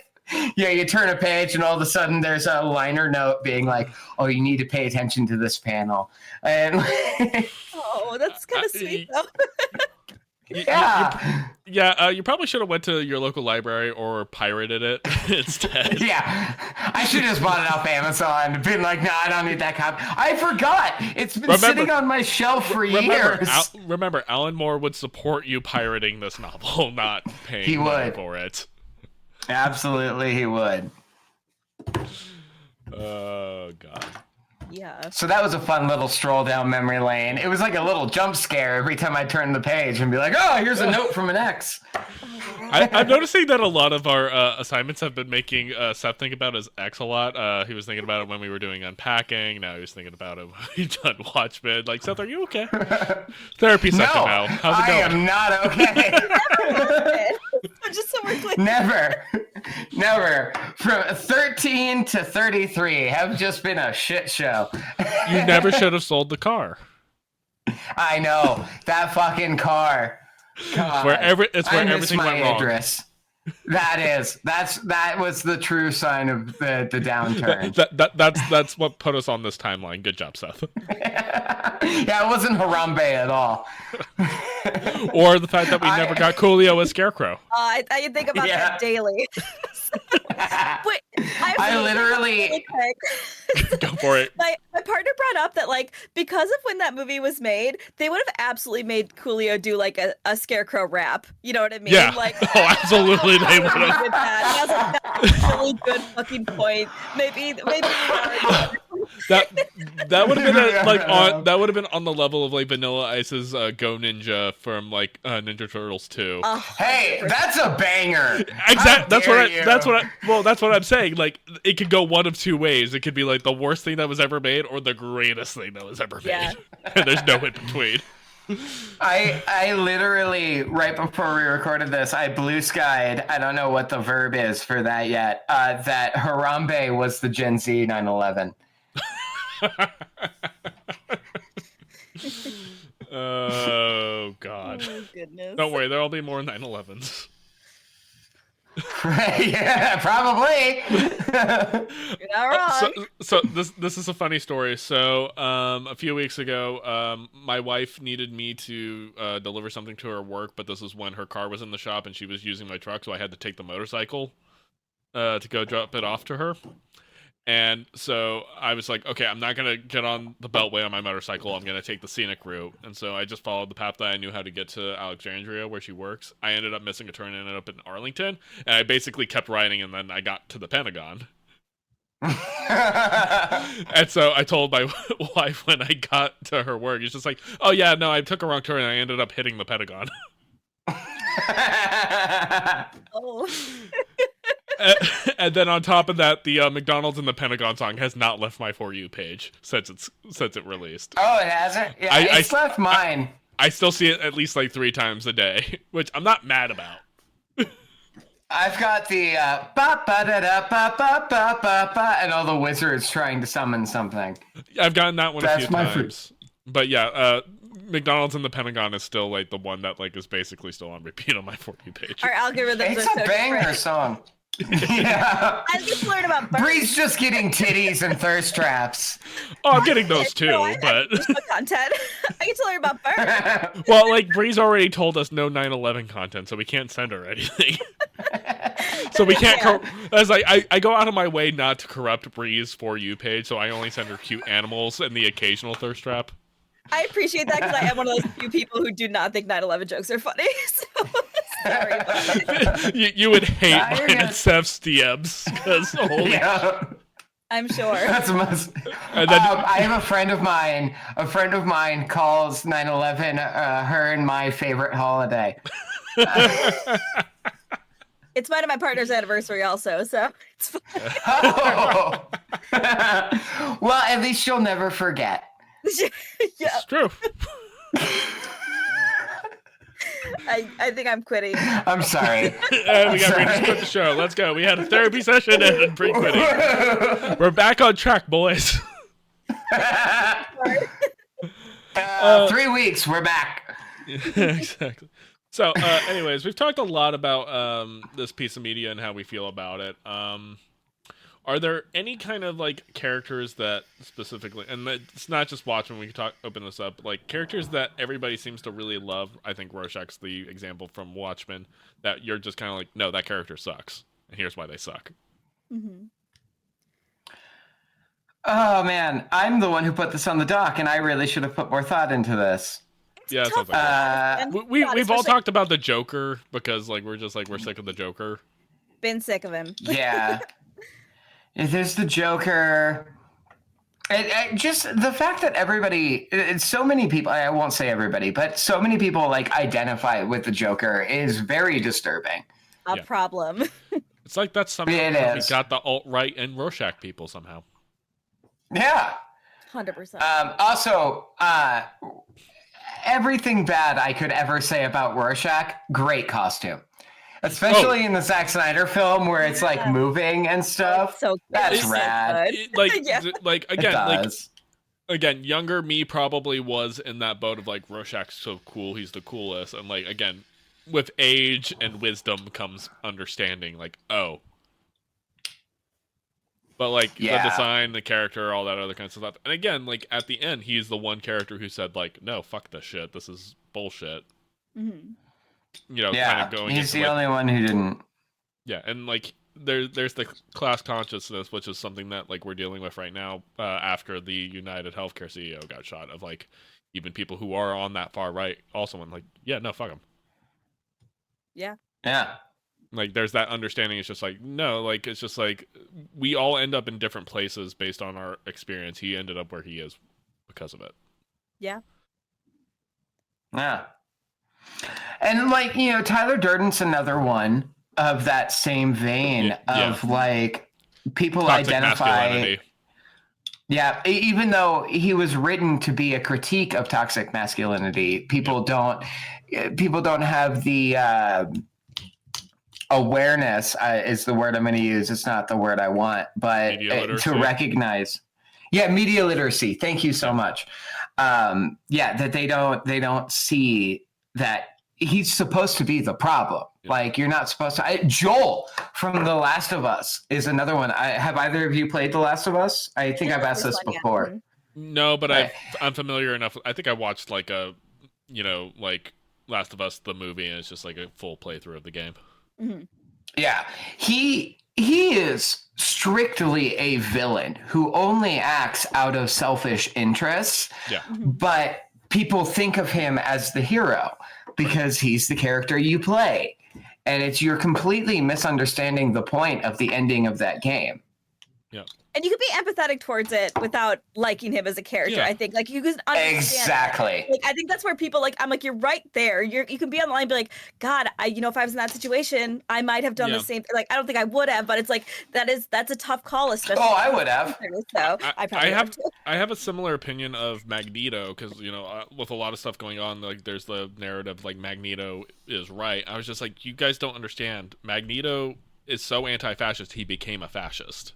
Yeah, you turn a page and all of a sudden there's a liner note being like, oh, you need to pay attention to this panel. And oh, that's kind of sweet though. Yeah. You probably should have went to your local library or pirated it instead. Yeah. I should have just bought it off Amazon and been like, no, I don't need that copy. I forgot. It's been sitting on my shelf for years. Remember, Alan Moore would support you pirating this novel, not paying money for it. Absolutely, he would. Oh, God. Yeah. So that was a fun little stroll down memory lane. It was like a little jump scare every time I turned the page and be like, oh, here's a note from an ex. I'm noticing that a lot of our assignments have been making Seth think about his ex a lot. He was thinking about it when we were doing unpacking. Now he was thinking about it when he done Watchmen. Like, Seth, are you okay? Therapy session now. How's it going? I am not okay. Just so we're clear. Never. From 13 to 33 have just been a shit show. You never should have sold the car. I know. That fucking car. God, it's where everything went wrong. Address. That was the true sign of the downturn. That's what put us on this timeline. Good job, Seth. Yeah, it wasn't Harambe at all. Or the fact that we never got Coolio as Scarecrow. I think about that daily. But I literally go for it. My partner brought up that like because of when that movie was made, they would have absolutely made Coolio do like a Scarecrow rap. You know what I mean? Yeah. Like, oh, absolutely, they would have. That's a really good fucking point. Maybe. That would have been that would have been on the level of like Vanilla Ice's Go Ninja from like Ninja Turtles 2. Hey, that's a banger. Exactly. That's what I'm saying. Like it could go one of two ways. It could be like the worst thing that was ever made or the greatest thing that was ever made. Yeah. And there's no in between. I literally, right before we recorded this, I blue skied. I don't know what the verb is for that yet. That Harambe was the Gen Z 9/11. Oh God! Oh goodness! Don't worry, there'll be more 9/11s. Yeah, probably. You're not wrong. So this is a funny story. So a few weeks ago, my wife needed me to deliver something to her work, but this was when her car was in the shop and she was using my truck, so I had to take the motorcycle to go drop it off to her. And so I was like, okay, I'm not going to get on the Beltway on my motorcycle. I'm going to take the scenic route. And so I just followed the path that I knew how to get to Alexandria, where she works. I ended up missing a turn and ended up in Arlington. And I basically kept riding, and then I got to the Pentagon. And so I told my wife when I got to her work, it's just like, oh yeah, no, I took a wrong turn and I ended up hitting the Pentagon. Oh. And then on top of that, the McDonald's in the Pentagon song has not left my For You page since it released. Oh, it hasn't? Yeah, it's left mine. I still see it at least like 3 times a day, which I'm not mad about. I've got the ba ba da da ba ba ba ba ba, and all the wizards trying to summon something. I've gotten that one a few times. But yeah, McDonald's in the Pentagon is still like the one that like is basically still on repeat on my For You page. Our algorithms It's are a so banger different. song. Yeah. I just learned about birds. Bree's just getting titties and thirst traps. Oh, I'm getting those too, but content. I get to learn about birds. well, like Bree's already told us no 9/11 content, so we can't send her anything. So we can't. I was like, I go out of my way not to corrupt Bree's For You page, so I only send her cute animals and the occasional thirst trap. I appreciate that because I am one of those few people who do not think 9/11 jokes are funny. So sorry about it. You would hate mine and Seth's DMs because holy. Yeah. I'm sure. That's And then, I have a friend of mine. A friend of mine calls 9/11 her and my favorite holiday. It's mine and my partner's anniversary also, so it's fine. Oh. Well, at least she'll never forget. Yeah, it's true. I think I'm quitting. I'm sorry. We got Bree to quit the show. Let's go. We had a therapy session and Bree quitting. We're back on track, boys. 3 weeks, we're back. Exactly. So, anyways, we've talked a lot about this piece of media and how we feel about it. Are there any kind of like characters that specifically, and it's not just Watchmen, we can open this up, like characters that everybody seems to really love? I think Rorschach's the example from Watchmen that you're just kind of like, no, that character sucks, and here's why they suck. Mm-hmm. Oh man, I'm the one who put this on the dock, and I really should have put more thought into this. Yeah, it sounds like we've all talked about the Joker because like we're sick of the Joker. Been sick of him. Yeah. There's the Joker. Just the fact that so many people, I won't say everybody, but so many people like identify with the Joker is very disturbing. A problem. It's like that's something we got the alt-right and Rorschach people somehow. Yeah. 100%. Also, everything bad I could ever say about Rorschach, great costume. Especially in the Zack Snyder film where it's like moving and stuff. That's rad. Again, younger me probably was in that boat of like Rorschach's so cool, he's the coolest, and like again, with age and wisdom comes understanding. Like, oh, but like the design, the character, all that other kind of stuff. And again, like at the end, he's the one character who said like, no, fuck this shit. This is bullshit. Mm-hmm. You know, kind of going. He's the only one who didn't. Yeah, and like there's the class consciousness, which is something that like we're dealing with right now after the United Healthcare CEO got shot. Of like even people who are on that far right also went like, yeah, no, fuck him. Yeah. Yeah. Like there's that understanding. It's just like no, like it's just like we all end up in different places based on our experience. He ended up where he is because of it. Yeah. Yeah. And like, you know, Tyler Durden's another one of that same vein of like people toxic identify. Masculinity. Yeah, even though he was written to be a critique of toxic masculinity, people don't have the awareness is the word I'm going to use. It's not the word I want, but to recognize. Yeah, media literacy. Thank you so much. That they don't see that he's supposed to be the problem. Yeah. Like you're not supposed to. Joel from The Last of Us is another one. Have either of you played The Last of Us? I think I've asked this before. No, but I'm familiar enough. I think I watched like like Last of Us the movie, and it's just like a full playthrough of the game. Mm-hmm. Yeah, he he is strictly a villain who only acts out of selfish interests. Yeah. But people think of him as the hero because he's the character you play. And you're completely misunderstanding the point of the ending of that game. Yeah. And you could be empathetic towards it without liking him as a character. Yeah. I think like you can understand Exactly. Like I think that's where people like I'm like you're right there. You can be on the line and be like, God, if I was in that situation, I might have done the same. Like I don't think I would have, but it's like that's a tough call, especially. Oh, I would have. So I have a similar opinion of Magneto because with a lot of stuff going on, like there's the narrative like Magneto is right. I was just like, you guys don't understand. Magneto is so anti-fascist he became a fascist.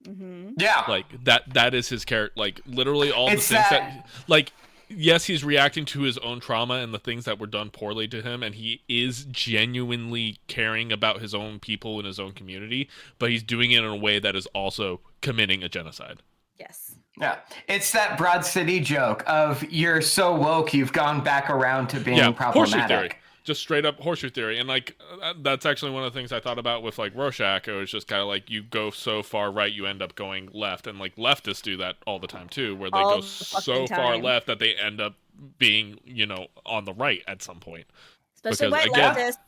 Mm-hmm. Yeah, like that is his character. Like literally all it's the things that like yes, he's reacting to his own trauma and the things that were done poorly to him, and he is genuinely caring about his own people and his own community, but he's doing it in a way that is also committing a genocide. Yes. Yeah, it's that Broad City joke of you're so woke you've gone back around to being problematic. Horseshoe theory. Just straight up horseshoe theory. And like that's actually one of the things I thought about with like Rorschach. It was just kind of like you go so far right you end up going left, and like leftists do that all the time too, where they go so far left that they end up being on the right at some point. Especially white leftists.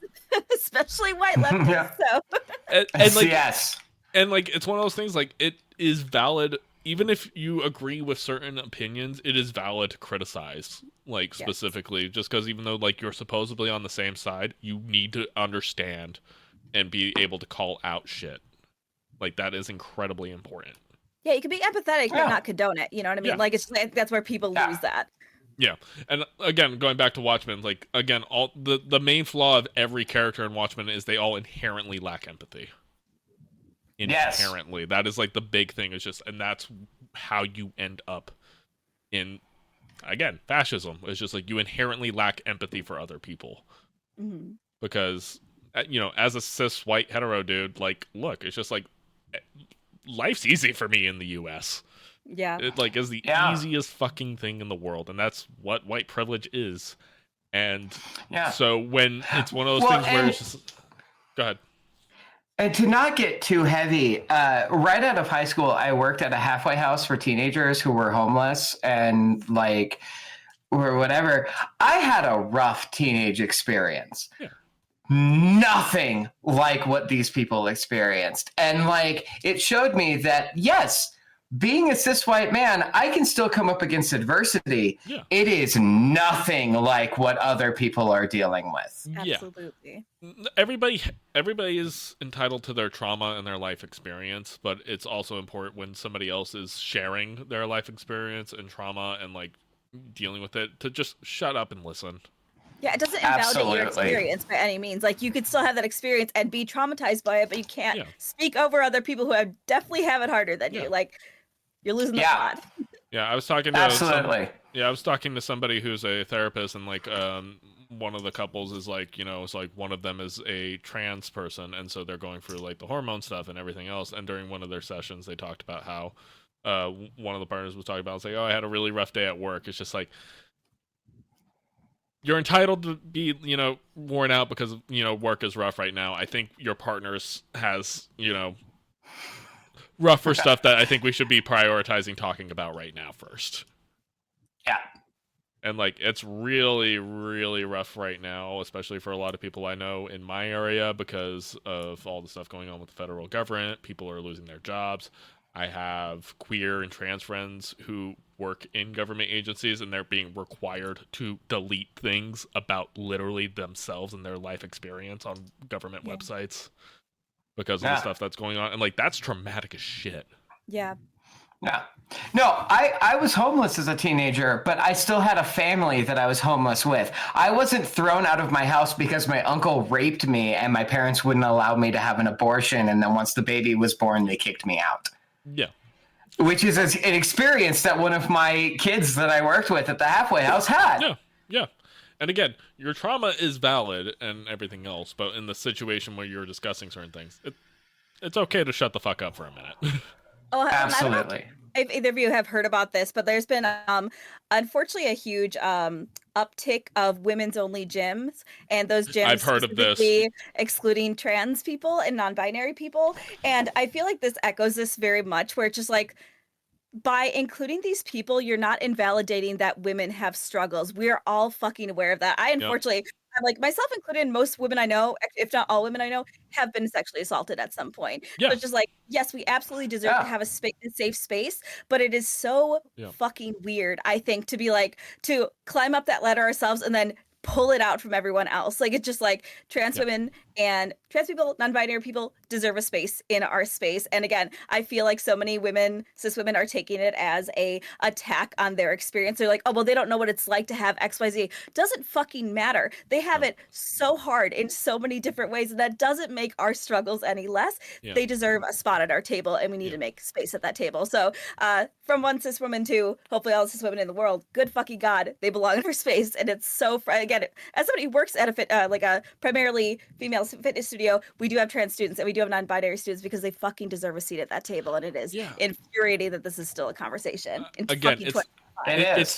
Especially white leftists. Yeah. So and like yes. And like it's one of those things like it is valid. Even if you agree with certain opinions, it is valid to criticize, like, specifically, just because even though, like, you're supposedly on the same side, you need to understand and be able to call out shit. Like, that is incredibly important. Yeah, you can be empathetic, but not condone it. You know what I mean? Yeah. Like, that's where people lose that. Yeah. And, again, going back to Watchmen, like, again, all the main flaw of every character in Watchmen is they all inherently lack empathy. Inherently. That is like the big thing is just, and that's how you end up in, again, fascism. It's just like you inherently lack empathy for other people. Mm-hmm. Because as a cis white hetero dude, like, look, it's just like life's easy for me in the US. Yeah. It like is the easiest fucking thing in the world, and that's what white privilege is. And so when it's one of those things where it's just go ahead. And to not get too heavy, right out of high school, I worked at a halfway house for teenagers who were homeless and or whatever. I had a rough teenage experience. Yeah. Nothing like what these people experienced. And it showed me that, yes, being a cis white man, I can still come up against adversity. Yeah. It is nothing like what other people are dealing with. Absolutely. Yeah. Everybody is entitled to their trauma and their life experience, but it's also important when somebody else is sharing their life experience and trauma and dealing with it to just shut up and listen. Yeah, it doesn't invalidate your experience by any means. Like, you could still have that experience and be traumatized by it, but you can't speak over other people who definitely have it harder than you. Like, you're losing the plot. Yeah, I was talking to I was talking to somebody who's a therapist, and one of the couples is it's like one of them is a trans person, and so they're going through the hormone stuff and everything else. And during one of their sessions, they talked about how one of the partners was talking about, it's like, oh, I had a really rough day at work. It's just like, you're entitled to be, worn out because, work is rough right now. I think your partner's has, rougher stuff that I think we should be prioritizing talking about right now first. Yeah. And it's really, really rough right now, especially for a lot of people I know in my area because of all the stuff going on with the federal government. People are losing their jobs. I have queer and trans friends who work in government agencies, and they're being required to delete things about literally themselves and their life experience on government websites because of the stuff that's going on. And that's traumatic as shit. Yeah. Yeah. No, I was homeless as a teenager, but I still had a family that I was homeless with. I wasn't thrown out of my house because my uncle raped me and my parents wouldn't allow me to have an abortion. And then once the baby was born, they kicked me out. Yeah. Which is an experience that one of my kids that I worked with at the halfway house had. Yeah. Yeah. And again, your trauma is valid and everything else, but in the situation where you're discussing certain things, it's okay to shut the fuck up for a minute. Absolutely. if either of you have heard about this, but there's been unfortunately a huge uptick of women's only gyms, and those gyms I've heard of this. specifically excluding trans people and non-binary people. And I feel like this echoes this very much, where it's just like, by including these people, you're not invalidating that women have struggles. We're all fucking aware of that. I unfortunately, I'm like myself included, most women I know, if not all women I know, have been sexually assaulted at some point. Yeah. So it's just like, yes, we absolutely deserve to have a safe space, but it is so fucking weird, I think, to be like, to climb up that ladder ourselves and then pull it out from everyone else. Like, it's just like trans women and trans people, non-binary people deserve a space in our space. And again, I feel like so many women, cis women, are taking it as a attack on their experience. They're like, oh, well, they don't know what it's like to have XYZ. Doesn't fucking matter. They have it so hard in so many different ways, and that doesn't make our struggles any less. They deserve a spot at our table, and we need to make space at that table. So from one cis woman to hopefully all the cis women in the world, good fucking God, they belong in our space. And it's so, again, as somebody who works at a primarily female fitness studio, we do have trans students and we do have non-binary students, because they fucking deserve a seat at that table. And it is infuriating that this is still a conversation. Again, it's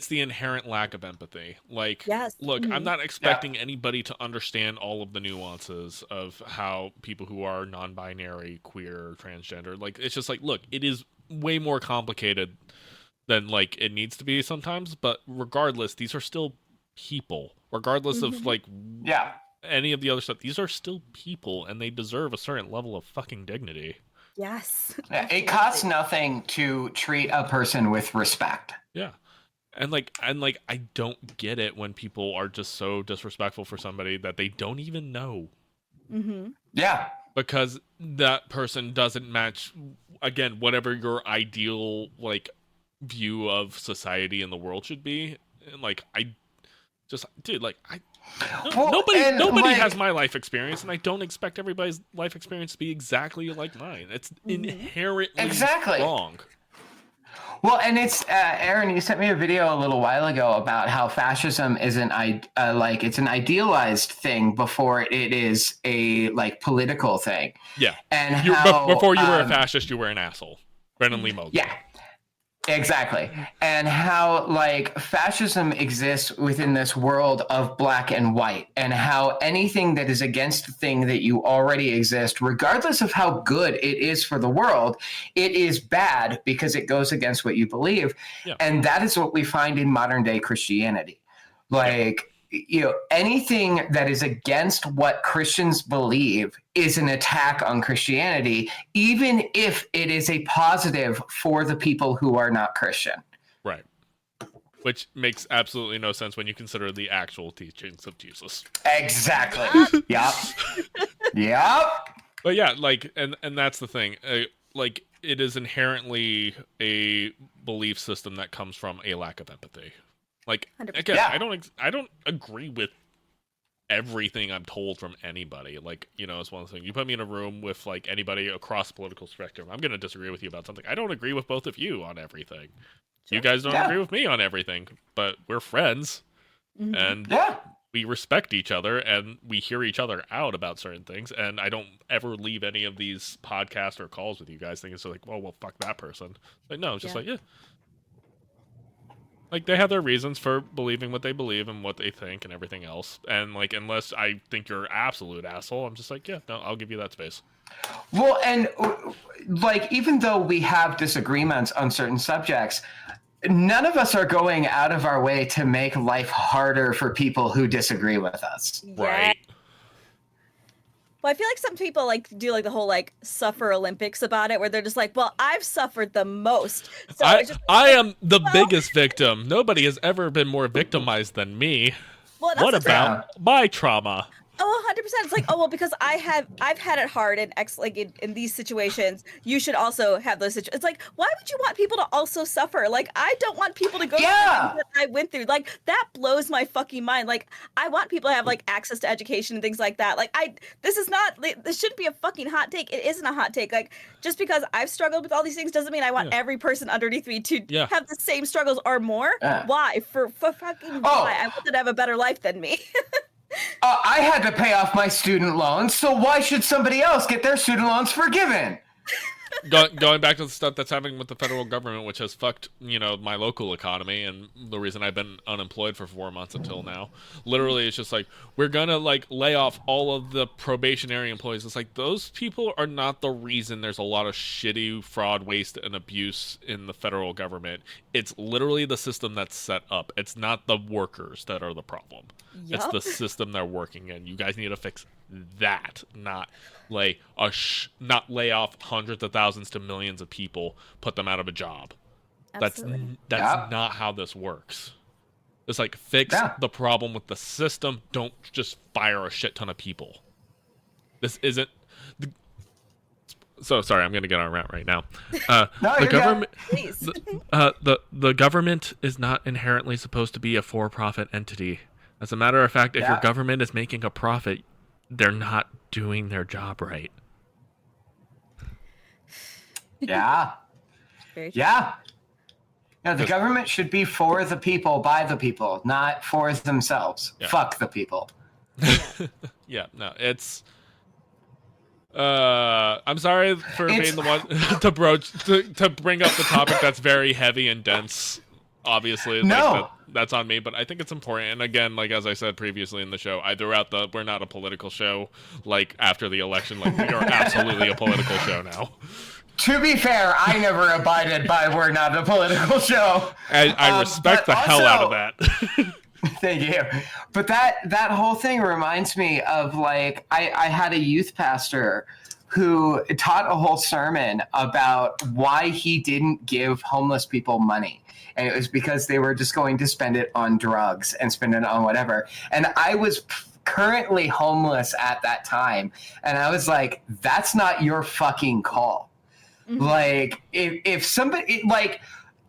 the inherent lack of empathy. Like, look, I'm not expecting anybody to understand all of the nuances of how people who are non-binary, queer, transgender, like, it's just like, look, it is way more complicated than like it needs to be sometimes. But regardless, these are still people, regardless of like any of the other stuff. These are still people, and they deserve a certain level of fucking dignity. Yes. It costs nothing to treat a person with respect. Yeah. And I don't get it when people are just so disrespectful for somebody that they don't even know. Yeah. Because that person doesn't match, again, whatever your ideal like view of society and the world should be. And like, nobody has my life experience, and I don't expect everybody's life experience to be exactly like mine. It's inherently wrong. Well, and it's Aaron, you sent me a video a little while ago about how fascism is it's an idealized thing before it is a like political thing. Yeah, and before you were a fascist, you were an asshole. Brennan Lee Mosley. Yeah. Exactly. And how like fascism exists within this world of black and white, and how anything that is against the thing that you already exist, regardless of how good it is for the world, it is bad because it goes against what you believe. Yeah. And that is what we find in modern day Christianity. Like, anything that is against what Christians believe is an attack on Christianity, even if it is a positive for the people who are not Christian. Right. Which makes absolutely no sense when you consider the actual teachings of Jesus. Exactly. Yep. But yeah, like, and that's the thing. Like, it is inherently a belief system that comes from a lack of empathy. Like, again, I don't agree with everything I'm told from anybody. Like, it's one thing. You put me in a room with like anybody across the political spectrum, I'm going to disagree with you about something. I don't agree with both of you on everything. Sure. You guys don't agree with me on everything, but we're friends, and we respect each other, and we hear each other out about certain things. And I don't ever leave any of these podcasts or calls with you guys thinking so like, oh, well, fuck that person. Like, no, it's just like, like, they have their reasons for believing what they believe and what they think and everything else. And, like, unless I think you're an absolute asshole, I'm just like, no, I'll give you that space. Well, and, like, even though we have disagreements on certain subjects, none of us are going out of our way to make life harder for people who disagree with us. Right. Well, I feel like some people like do like the whole like suffer Olympics about it, where they're just like, well, I've suffered the most. So I am the biggest victim. Nobody has ever been more victimized than me. Well, what about my trauma? Oh, 100%. It's like, oh, well, because I've had it hard in in these situations, you should also have those situations. It's like, why would you want people to also suffer? Like, I don't want people to go through the things that I went through. Like, that blows my fucking mind. Like, I want people to have like access to education and things like that. Like, this shouldn't be a fucking hot take. It isn't a hot take. Like, just because I've struggled with all these things doesn't mean I want every person underneath me to have the same struggles or more. Why? For fucking why? I want them to have a better life than me. I had to pay off my student loans, so why should somebody else get their student loans forgiven? Going back to the stuff that's happening with the federal government, which has fucked, my local economy, and the reason I've been unemployed for 4 months until now. Literally, it's just like, we're gonna, like, lay off all of the probationary employees. It's like, those people are not the reason there's a lot of shitty fraud, waste, and abuse in the federal government. It's literally the system that's set up. It's not the workers that are the problem. Yup. It's the system they're working in. You guys need to fix that, not lay off hundreds of thousands to millions of people, put them out of a job. Absolutely. That's not how this works. It's like, fix the problem with the system. Don't just fire a shit ton of people. This isn't. So sorry, I'm going to get on a rant right now. No, the government, Please. the government is not inherently supposed to be a for-profit entity. As a matter of fact, if your government is making a profit, they're not doing their job right. Yeah. Very true. Yeah. No, the government should be for the people, by the people, not for themselves. Yeah. Fuck the people. Yeah, no, it's. I'm sorry for being the one to bring up the topic that's very heavy and dense. Obviously, No. that's on me, but I think it's important. And again, like as I said previously in the show, I threw out we're not a political show. Like after the election, like we are absolutely a political show now. To be fair, I never abided by we're not a political show. I respect the hell out of that. Thank you. But that whole thing reminds me of, like, I had a youth pastor who taught a whole sermon about why he didn't give homeless people money. And it was because they were just going to spend it on drugs and spend it on whatever. And I was currently homeless at that time. And I was like, that's not your fucking call. Mm-hmm. Like, if somebody, like,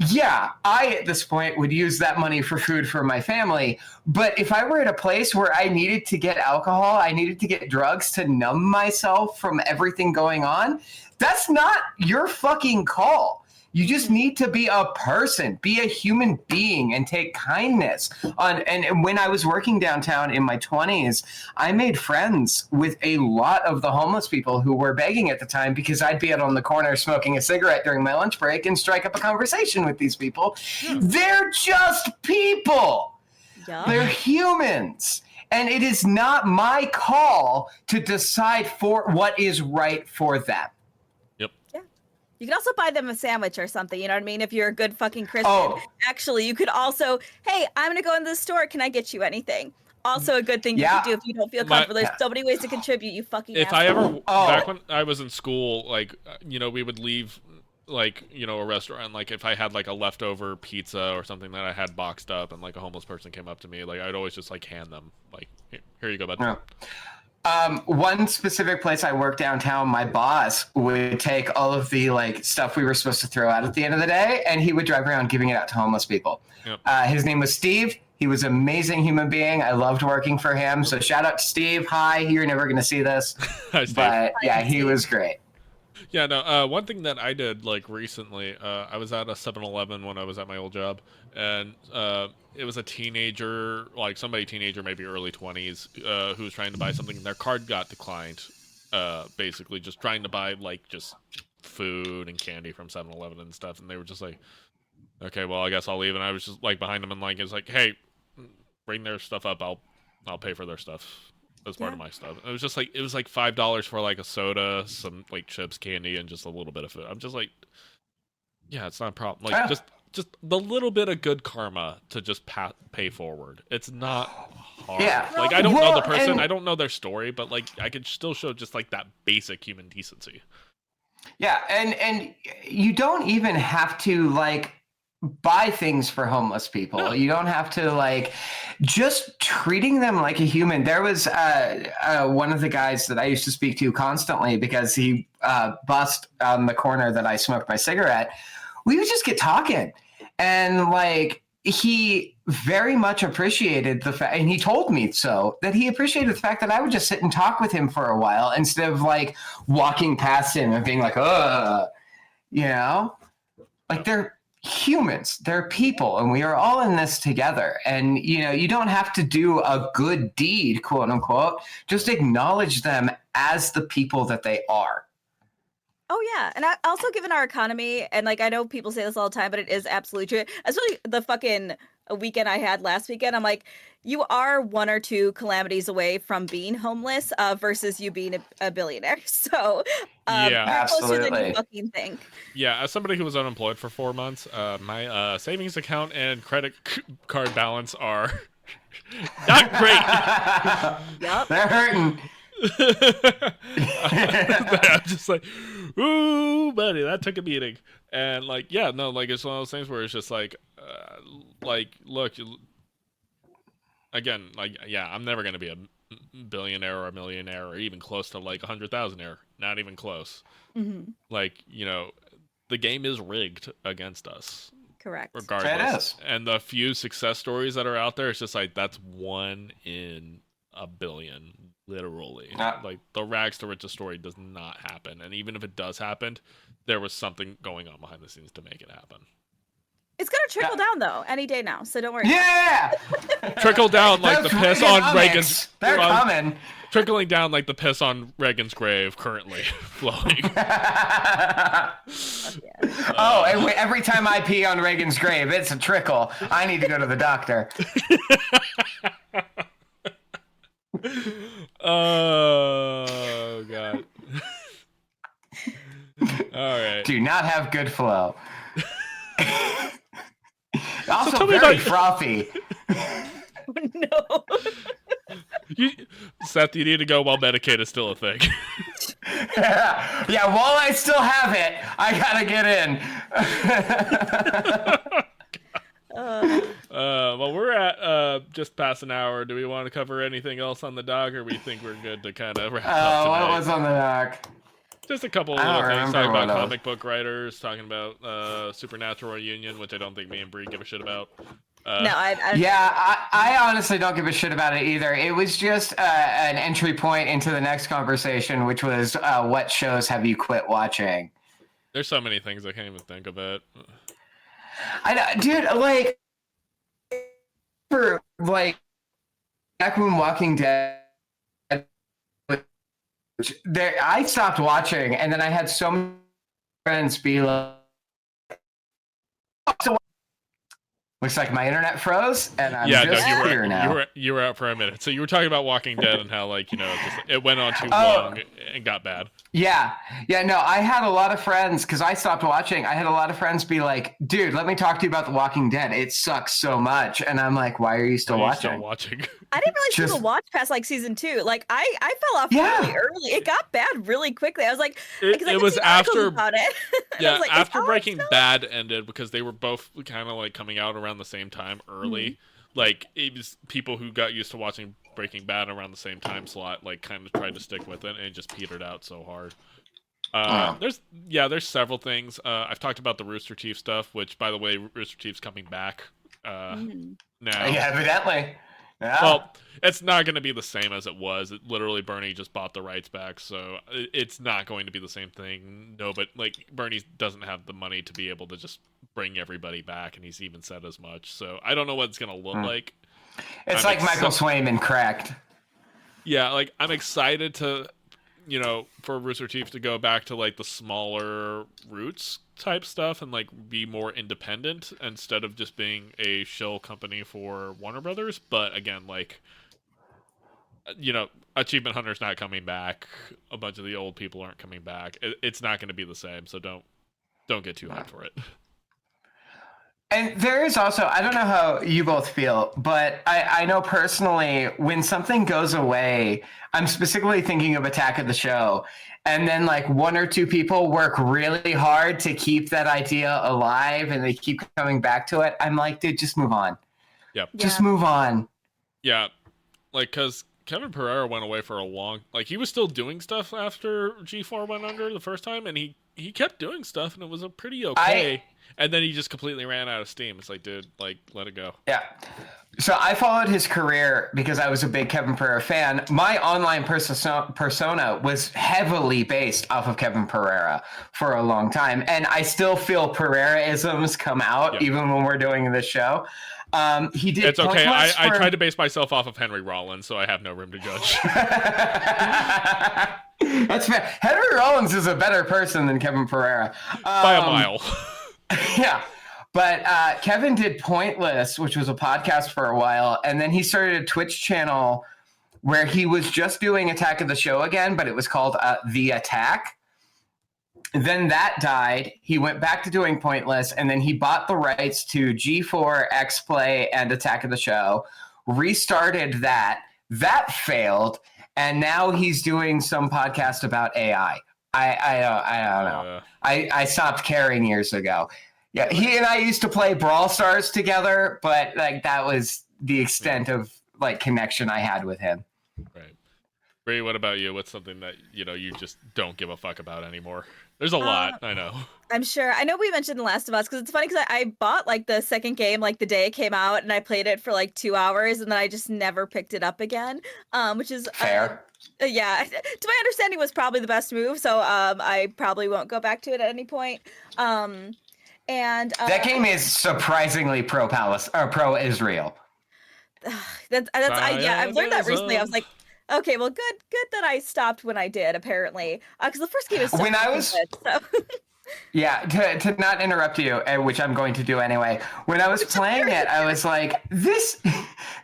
yeah, I at this point would use that money for food for my family. But if I were at a place where I needed to get alcohol, I needed to get drugs to numb myself from everything going on, that's not your fucking call. You just need to be a person, be a human being, and take kindness on. And when I was working downtown in my 20s, I made friends with a lot of the homeless people who were begging at the time, because I'd be out on the corner smoking a cigarette during my lunch break and strike up a conversation with these people. They're just people. Yeah. They're humans. And it is not my call to decide for what is right for them. You can also buy them a sandwich or something, you know what I mean? If you're a good fucking Christian. Oh. Actually, you could also, hey, I'm going to go into the store. Can I get you anything? Also a good thing you can do if you don't feel comfortable. There's so many ways to contribute, you fucking If asshole. back when I was in school, like, we would leave, like, a restaurant, like, if I had, like, a leftover pizza or something that I had boxed up and, like, a homeless person came up to me, like, I'd always just, like, hand them, like, here you go, bud. Yeah. One specific place I worked downtown, my boss would take all of the, like, stuff we were supposed to throw out at the end of the day, and he would drive around giving it out to homeless people. Yep. His name was Steve. He was an amazing human being. I loved working for him. So shout out to Steve. Hi, you're never going to see this. Hi, Steve. But yeah, he was great. Yeah, no, one thing that I did, like, recently, I was at a 7-Eleven when I was at my old job, and it was a teenager, like, teenager, maybe early 20s, who was trying to buy something, and their card got declined, basically, just trying to buy, like, just food and candy from 7-Eleven and stuff, and they were just like, okay, well, I guess I'll leave, and I was just, like, behind them, and, like, it's like, hey, bring their stuff up, I'll pay for their stuff. As part of my stuff. It was just like, it was like $5 for like a soda, some like chips, candy, and just a little bit of food. I'm just like, yeah, it's not a problem. Like just the little bit of good karma to just pay forward. It's not hard. Yeah. Like, I don't know the person, I don't know their story, but like I could still show just like that basic human decency. Yeah, and you don't even have to like buy things for homeless people. No. You don't have to, like, just treating them like a human. There was one of the guys that I used to speak to constantly because he bussed on the corner that I smoked my cigarette. We would just get talking, and like he very much appreciated the fact, and he told me so, that he appreciated the fact that I would just sit and talk with him for a while instead of like walking past him and being like, you know, like they're humans, they're people, and we are all in this together. And you know, you don't have to do a good deed, quote unquote, just acknowledge them as the people that they are. Oh yeah, and also given our economy, and like I know people say this all the time, but it is absolutely true. Especially the fucking weekend I had last weekend. I'm like, you are one or two calamities away from being homeless, versus you being a billionaire. So, Yeah. you're closer than you Absolutely. fucking think. Yeah, as somebody who was unemployed for 4 months, my savings account and credit card balance are not great. Yep. They're hurting. I'm just like, ooh, buddy, that took a beating. And like, yeah, no, like it's one of those things where it's just like, look, again, like, yeah, I'm never gonna be a billionaire or a millionaire or even close to like 100,000-aire. Not even close. Hmm. Like, the game is rigged against us. Correct. Regardless. It is. And the few success stories that are out there, it's just like that's one in a billion, literally. Like the rags to riches story does not happen, and even if it does happen, there was something going on behind the scenes to make it happen. It's gonna trickle down though any day now, so don't worry. Yeah. Trickle down like the piss on Reagan's. They're coming. Trickling down like the piss on Reagan's grave, currently flowing. Oh, and every time I pee on Reagan's grave, it's a trickle. I need to go to the doctor. Oh god. All right. Do not have good flow. Also tell me very about- frothy. No. Seth, you need to go while Medicaid is still a thing. Yeah, while I still have it, I gotta get in. Well, we're at just past an hour. Do we want to cover anything else on the doc, or we think we're good to kind of wrap up What tonight? was on the doc? Just a couple of I don't little things. remember Talking about what else. comic book writers, talking about Supernatural Reunion, which I don't think me and Brie give a shit about. No, I Yeah, I honestly don't give a shit about it either. It was just an entry point into the next conversation, which was what shows have you quit watching? There's so many things I can't even think of it. Dude, like, for like back when Walking Dead, I stopped watching, and then I had so many friends be like, looks like my internet froze, and I'm Yeah, just no, here now. you were out for a minute. So you were talking about Walking Dead and how like it went on too Oh. long and got bad. Yeah. No, I had a lot of friends, because I stopped watching. I had a lot of friends be like, dude, let me talk to you about The Walking Dead. It sucks so much. And I'm like, why are you still Are you watching? still watching? I didn't really Just- see the watch past like season 2. Like I fell off Yeah. really early. It got bad really quickly. I was like, It, 'cause I it could was see articles after about it. I Yeah, was like, after is Alex Breaking still- Bad ended, because they were both kind of like coming out around the same time early. Mm-hmm. Like it was people who got used to watching Breaking Bad around the same time slot, like kind of tried to stick with it, and it just petered out so hard. Wow. There's several things. I've talked about the Rooster Teeth stuff, which by the way, Rooster Teeth's coming back now. Yeah, evidently. Yeah. Well, it's not going to be the same as it was. Literally, Bernie just bought the rights back, so it's not going to be the same thing. No, but like Bernie doesn't have the money to be able to just bring everybody back, and he's even said as much. So I don't know what it's going to look like. It's I'm like Michael Swayman cracked. Yeah, like I'm excited to, for Rooster Teeth to go back to like the smaller roots type stuff and like be more independent instead of just being a shill company for Warner Brothers. But again, like, Achievement Hunter's not coming back. A bunch of the old people aren't coming back. It's not going to be the same. So don't get too hyped for it. And there is also, I don't know how you both feel, but I know personally when something goes away, I'm specifically thinking of Attack of the Show. And then like one or two people work really hard to keep that idea alive and they keep coming back to it. I'm like, dude, just move on. Yep. Just move on. Yeah. Like, because Kevin Pereira went away for a long... Like, he was still doing stuff after G4 went under the first time, and he kept doing stuff, and it was a pretty okay. And then he just completely ran out of steam. It's like, dude, like, let it go. Yeah. So I followed his career because I was a big Kevin Pereira fan. My online persona was heavily based off of Kevin Pereira for a long time. And I still feel Pereira-isms come out even when we're doing this show. He did. It's okay. I tried to base myself off of Henry Rollins, so I have no room to judge. That's fair. Henry Rollins is a better person than Kevin Pereira. By a mile. Yeah. But Kevin did Pointless, which was a podcast for a while. And then he started a Twitch channel where he was just doing Attack of the Show again, but it was called The Attack. Then that died. He went back to doing Pointless, and then he bought the rights to G4, X-Play, and Attack of the Show, restarted that. That failed, and now he's doing some podcast about AI. I don't know. I stopped caring years ago. Yeah, he and I used to play Brawl Stars together, but like that was the extent of like connection I had with him. Right. Brie, what about you? What's something that you just don't give a fuck about anymore? There's a lot, I know. I'm sure. I know we mentioned The Last of Us because it's funny because I bought like the second game like the day it came out, and I played it for like 2 hours, and then I just never picked it up again. Which is fair. Yeah, to my understanding, was probably the best move. So I probably won't go back to it at any point. And that game is surprisingly pro-Palestine or pro-Israel. I've learned that recently. I was like, okay, well, good that I stopped when I did. Apparently, because the first game is so when I was good, so. Yeah, to not interrupt you, which I'm going to do anyway. When I was playing it, I was like, this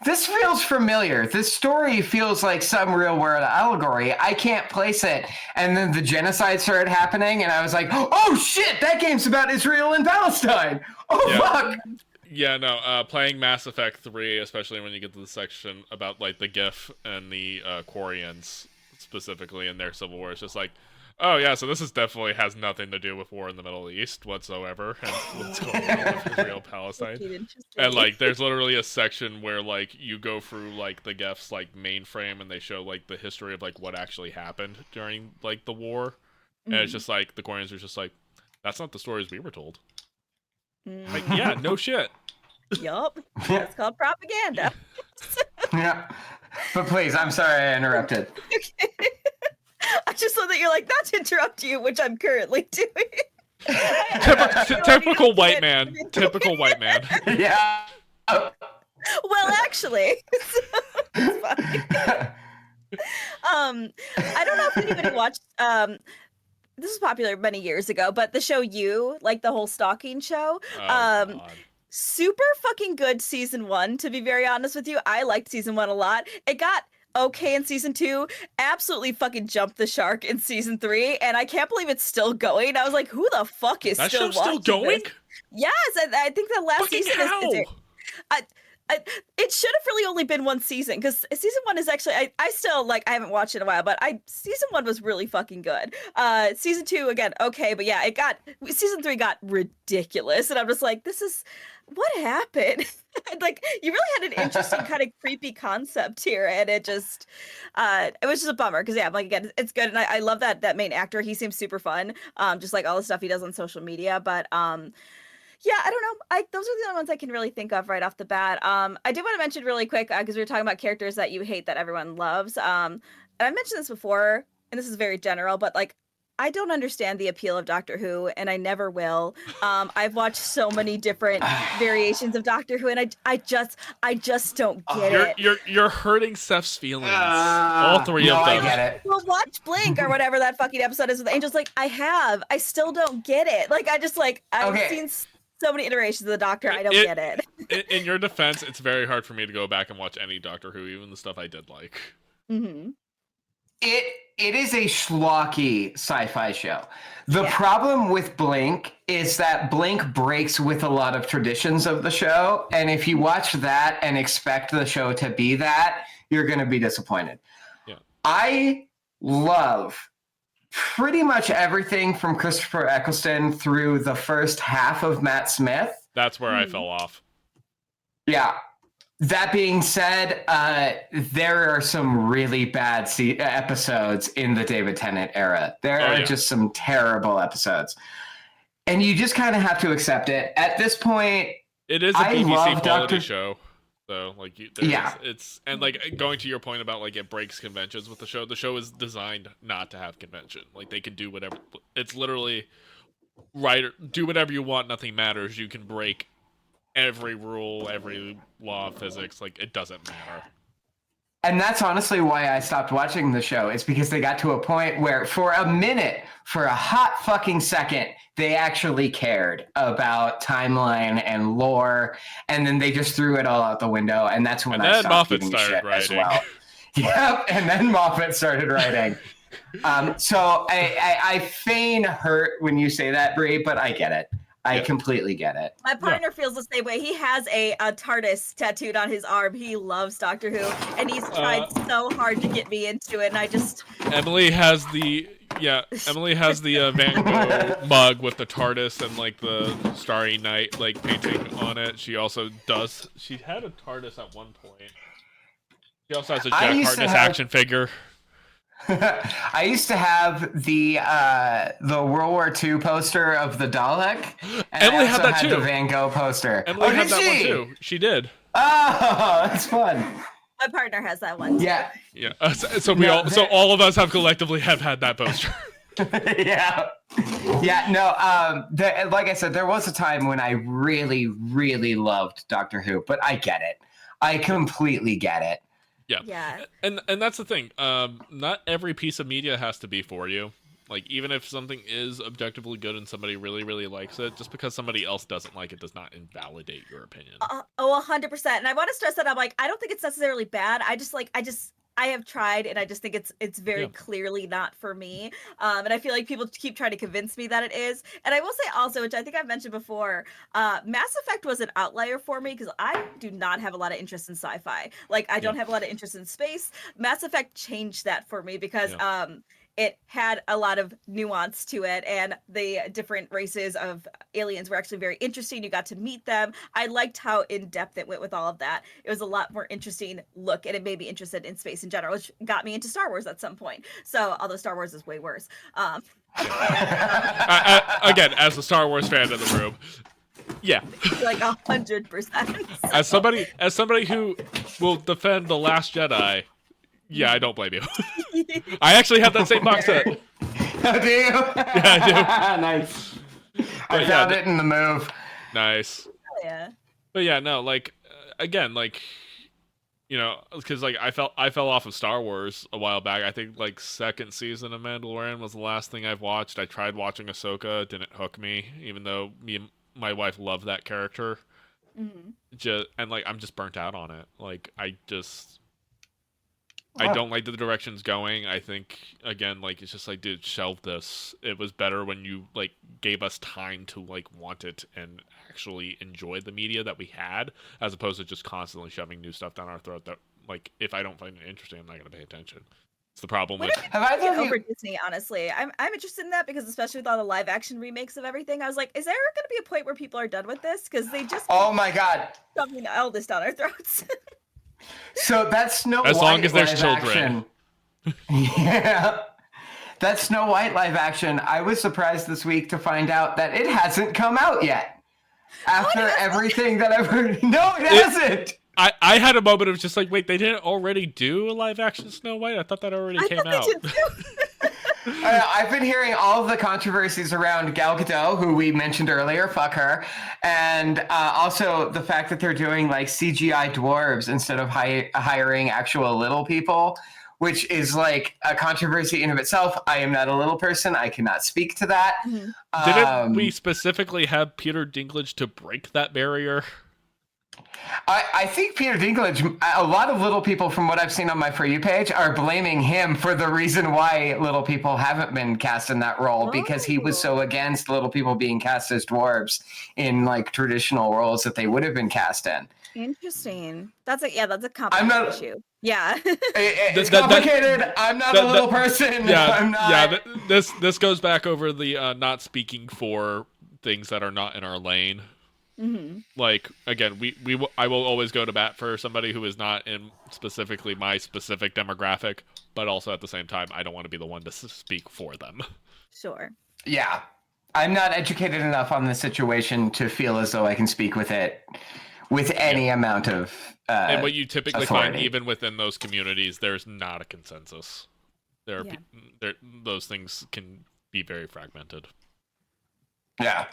feels familiar. This story feels like some real world allegory. I can't place it. And then the genocide started happening, and I was like, oh shit, that game's about Israel and Palestine. Oh yeah. Fuck. Yeah, no, playing Mass Effect 3, especially when you get to the section about like the GIF and the Quarians specifically in their civil war, it's just like, oh yeah, so this definitely has nothing to do with war in the Middle East whatsoever, and what's going on with Israel Palestine. And like, there's literally a section where like you go through like the GIF's like mainframe, and they show like the history of like what actually happened during like the war, and it's just like the Koreans are just like, that's not the stories we were told. Like, yeah, no shit. Yup, it's called propaganda. Yeah, but please, I'm sorry I interrupted. Okay. I just thought that you're like, not to interrupt you, which I'm currently doing. Typical white man. Typical white man. Yeah. Well, actually, it's fine. I don't know if anybody watched. This was popular many years ago, but the show You, like the whole stalking show. God. Super fucking good season 1. To be very honest with you, I liked season 1 a lot. It got okay in season 2, absolutely fucking jumped the shark in season 3, and I can't believe it's still going. I was like, who the fuck is still going? This? Yes, I think the last fucking season is it should have really only been one season, because season 1 is actually I still like, I haven't watched it in a while, but season 1 was really fucking good. Season 2 again, okay, but yeah, season 3 got ridiculous, and I'm just like, this is what happened. Like, you really had an interesting kind of creepy concept here, and it was just a bummer, because yeah, like, again, it's good, and I love that main actor. He seems super fun, just like all the stuff he does on social media, but yeah, I don't know. Those are the only ones I can really think of right off the bat. I did want to mention really quick, because we were talking about characters that you hate that everyone loves. And I mentioned this before, and this is very general, but like, I don't understand the appeal of Doctor Who, and I never will. I've watched so many different variations of Doctor Who, and I just don't get it. You're hurting Seth's feelings. All three of them. I get it. Well, watch Blink or whatever that fucking episode is with Angels. Like, I still don't get it. Like, I've seen so many iterations of the Doctor. I don't get it. In your defense, it's very hard for me to go back and watch any Doctor Who, even the stuff I did like. Mm-hmm. It is a schlocky sci-fi show. The problem with Blink is that Blink breaks with a lot of traditions of the show, and if you watch that and expect the show to be that, you're going to be disappointed. Yeah. I love pretty much everything from Christopher Eccleston through the first half of Matt Smith. That's where I fell off. Yeah. That being said, there are some really bad episodes in the David Tennant era. There are just some terrible episodes. And you just kind of have to accept it. At this point, it is a BBC quality show. So, like, it's, and like, going to your point about like it breaks conventions with the show is designed not to have convention. Like, they can do whatever. It's literally, do whatever you want, nothing matters. You can break every rule, every law of physics. Like, it doesn't matter. And that's honestly why I stopped watching the show. It's because they got to a point where for a minute, for a hot fucking second, they actually cared about timeline and lore, and then they just threw it all out the window, and that's when I stopped Moffat giving a started shit writing. as well. Yep, and then Moffat started writing. So I feign hurt when you say that, Brie, but I get it. I completely get it. My partner feels the same way. He has a TARDIS tattooed on his arm. He loves Doctor Who, and he's tried so hard to get me into it, and I just... Emily has the Van Gogh mug with the TARDIS and like the Starry Night like painting on it. She also does. She had a TARDIS at one point. She also has a Jack Harkness action figure. I used to have the World War II poster of the Dalek. And Emily I also had that too. The Van Gogh poster. Emily had that one too. She did. Oh, that's fun. My partner has that one too. Yeah. Yeah. So all of us have collectively have had that poster. Yeah. Yeah. No. Like I said, there was a time when I really, really loved Doctor Who, but I get it. I completely get it. Yeah. And that's the thing. Not every piece of media has to be for you. Like, even if something is objectively good and somebody really, really likes it, just because somebody else doesn't like it does not invalidate your opinion. 100%. And I want to stress that I'm like, I don't think it's necessarily bad. I have tried, and I just think it's very clearly not for me. And I feel like people keep trying to convince me that it is. And I will say also, which I think I've mentioned before, Mass Effect was an outlier for me because I do not have a lot of interest in sci-fi. Like, I don't have a lot of interest in space. Mass Effect changed that for me because it had a lot of nuance to it, and the different races of aliens were actually very interesting. You got to meet them. I liked how in-depth it went with all of that. It was a lot more interesting look, and it made me interested in space in general, which got me into Star Wars at some point. So, although Star Wars is way worse. Again, as a Star Wars fan in the room, like 100%. As somebody who will defend The Last Jedi, I don't blame you. I actually have that same box set. Oh, do you? Yeah, I do. Nice. I found it in the move. Nice. Oh, yeah. But yeah, no, like, again, like, you know, because like I fell off of Star Wars a while back. I think like second season of Mandalorian was the last thing I've watched. I tried watching Ahsoka, it didn't hook me, even though me and my wife loved that character. Mm-hmm. I'm just burnt out on it. Like, I don't like the direction it's going. I think, again, like, it's just like, dude, shelve this. It was better when you, like, gave us time to, like, want it and actually enjoy the media that we had, as opposed to just constantly shoving new stuff down our throat that, like, if I don't find it interesting, I'm not going to pay attention. It's the problem with... Have I get over Disney, honestly? I'm interested in that because especially with all the live-action remakes of everything, I was like, is there going to be a point where people are done with this? Because they just... Oh, my God. Shoving all this down our throats. So that's Snow White. As long as there's children. Yeah. That Snow White live action, I was surprised this week to find out that it hasn't come out yet. After everything that I've heard. No, it hasn't. I had a moment of just like, wait, they didn't already do a live action Snow White? I thought that already came out. I've been hearing all of the controversies around Gal Gadot, who we mentioned earlier, fuck her, and also the fact that they're doing like CGI dwarves instead of hiring actual little people, which is like a controversy in of itself. I am not a little person. I cannot speak to that. Mm-hmm. Didn't we specifically have Peter Dinklage to break that barrier? I think Peter Dinklage, a lot of little people from what I've seen on my For You page are blaming him for the reason why little people haven't been cast in that role, because he was so against little people being cast as dwarves in like traditional roles that they would have been cast in. Interesting. That's a complicated issue. Yeah. It's complicated. I'm not a little person. Yeah, I'm not. Yeah, this goes back over the not speaking for things that are not in our lane. Mm-hmm. Like, again, I will always go to bat for somebody who is not in specifically my specific demographic, but also at the same time, I don't want to be the one to speak for them. Sure. Yeah. I'm not educated enough on the situation to feel as though I can speak with it with any amount of and what you typically authority. find, even within those communities, there's not a consensus. Those things can be very fragmented. Yeah.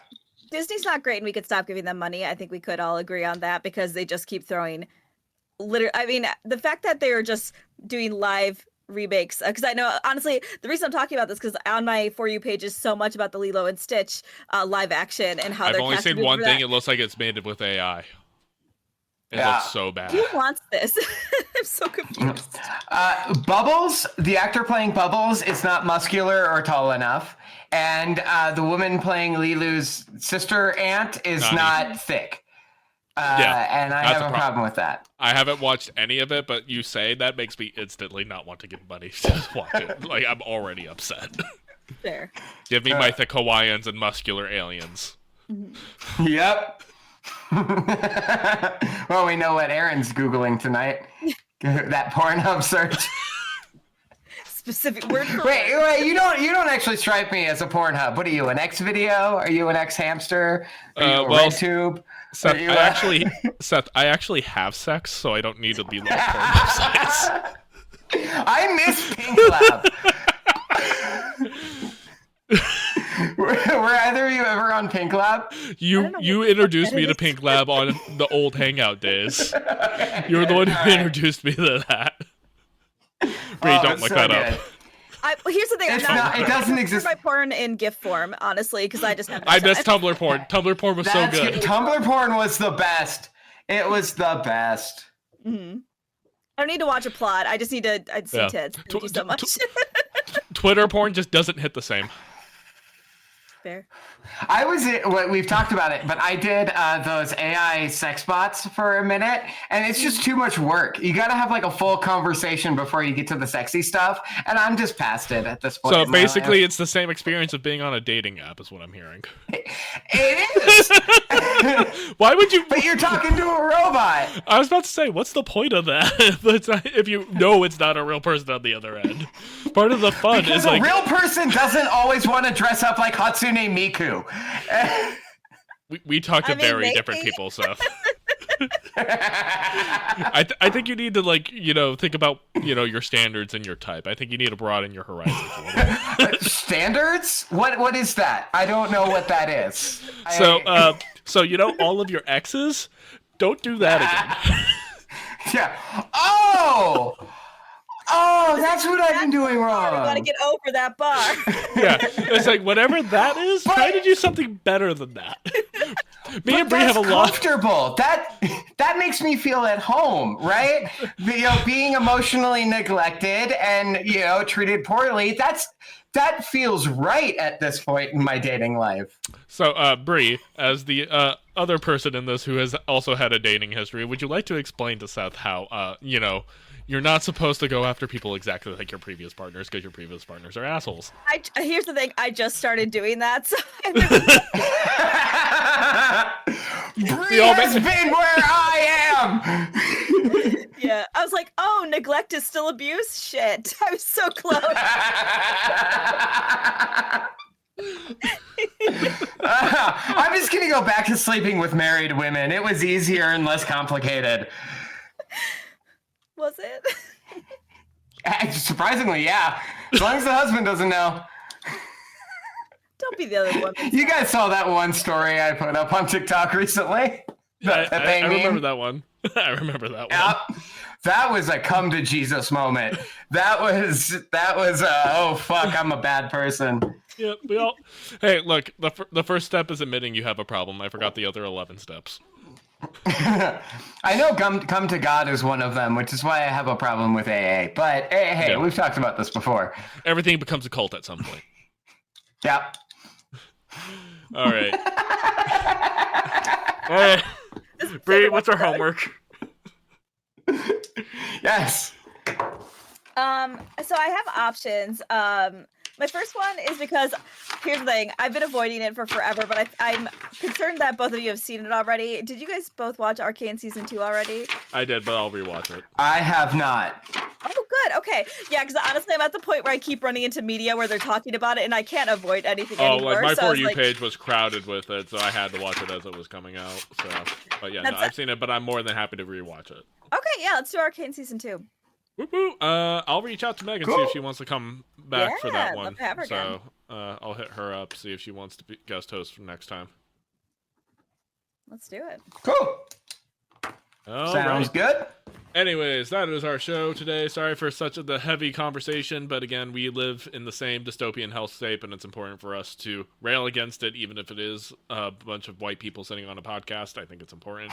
Disney's not great, and we could stop giving them money. I think we could all agree on that because they just keep throwing literally, I mean, the fact that they're just doing live remakes, because I know, honestly, the reason I'm talking about this because on my For You page is so much about the Lilo and Stitch live action and how I've they're only casting seen people one for thing. that. It looks like it's made with AI. It Yeah. looks so bad. Who wants this? I'm so confused. Bubbles, the actor playing Bubbles, is not muscular or tall enough. And the woman playing Lilu's sister aunt is Nani. not thick. And I that's have a problem with that. I haven't watched any of it, but you say that makes me instantly not want to give money to watch it. Like, I'm already upset. Fair. Give me my thick Hawaiians and muscular aliens. Yep. Well, we know what Aaron's Googling tonight. That Pornhub search. Specific word for Wait, you don't actually strike me as a Pornhub. What are you, an X video? Are you an X hamster? Are you a RedTube? Seth, I actually have sex, so I don't need to be little porn websites. I miss Pink Lab. Were either of you ever on Pink Lab? You introduced me to Pink Lab on the old Hangout days. You're the one who introduced me to that. Brie, don't look that up. Here's the thing. It doesn't exist. My porn in GIF form, honestly, because I just have. I miss Tumblr porn. Tumblr porn was so good. Tumblr porn was the best. It was the best. Mm-hmm. I don't need to watch a plot. I just need to. I'd see tits. Thank you so much. Twitter porn just doesn't hit the same. Fair. We've talked about it, but I did those AI sex bots for a minute, and it's just too much work. You got to have like a full conversation before you get to the sexy stuff, and I'm just past it at this point. So basically, it's the same experience of being on a dating app, is what I'm hearing. It is. Why would you? But you're talking to a robot. I was about to say, what's the point of that? If you know it's not a real person on the other end. Part of the fun because is like a real person doesn't always want to dress up like Hatsune Miku. We talk to very different people, so I think you need to think about your standards and your type. I think you need to broaden your horizons a little bit. Standards? What is that? I don't know what that is. So all of your exes, don't do that again. Yeah. Oh, that's what I've been doing wrong. I gotta get over that bar. Yeah, it's like whatever that is. Try to do something better than that. Me and Brie have a lot. Comfortable. That makes me feel at home, right? Being emotionally neglected and treated poorly. That feels right at this point in my dating life. So, Brie, as the other person in this who has also had a dating history, would you like to explain to Seth how you're not supposed to go after people exactly like your previous partners because your previous partners are assholes? Here's the thing. I just started doing that. So Brie has been where I am. Yeah. I was like, oh, neglect is still abuse? Shit. I was so close. I'm just going to go back to sleeping with married women. It was easier and less complicated. Was it? Surprisingly, yeah. As long as the husband doesn't know. Don't be the other woman. You guys saw that one story I put up on TikTok recently? I remember that one. I remember that one. Yep. That was a come to Jesus moment. That was oh fuck, I'm a bad person. Yeah, we all. Hey, look, the first step is admitting you have a problem. I forgot the other 11 steps. I know come to God is one of them, which is why I have a problem with AA. But hey, we've talked about this before. Everything becomes a cult at some point. Yep. All right. All right. Brie, what's our homework? Yes. So I have options. My first one is because, here's the thing, I've been avoiding it for forever, but I'm concerned that both of you have seen it already. Did you guys both watch Arcane Season 2 already? I did, but I'll rewatch it. I have not. Oh, good. Okay. Yeah, because honestly, I'm at the point where I keep running into media where they're talking about it, and I can't avoid anything anymore. Like my so For You page was crowded with it, so I had to watch it as it was coming out. So, but yeah, I've seen it, but I'm more than happy to rewatch it. Okay, yeah, let's do Arcane Season 2. Woo-hoo. I'll reach out to Megan, see if she wants to come back for that one. Love to have her so I'll hit her up, see if she wants to be guest host for next time. Let's do it. Cool. Sounds good. Anyways, that is our show today. Sorry for such the heavy conversation, but again, we live in the same dystopian hellscape, and it's important for us to rail against it, even if it is a bunch of white people sitting on a podcast. I think it's important.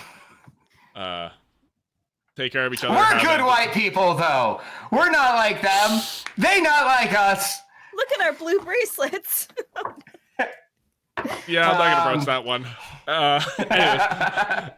Take care of each other. We're good white people, though. We're not like them. They not like us. Look at our blue bracelets. Yeah, I'm not going to broach that one. Anyways,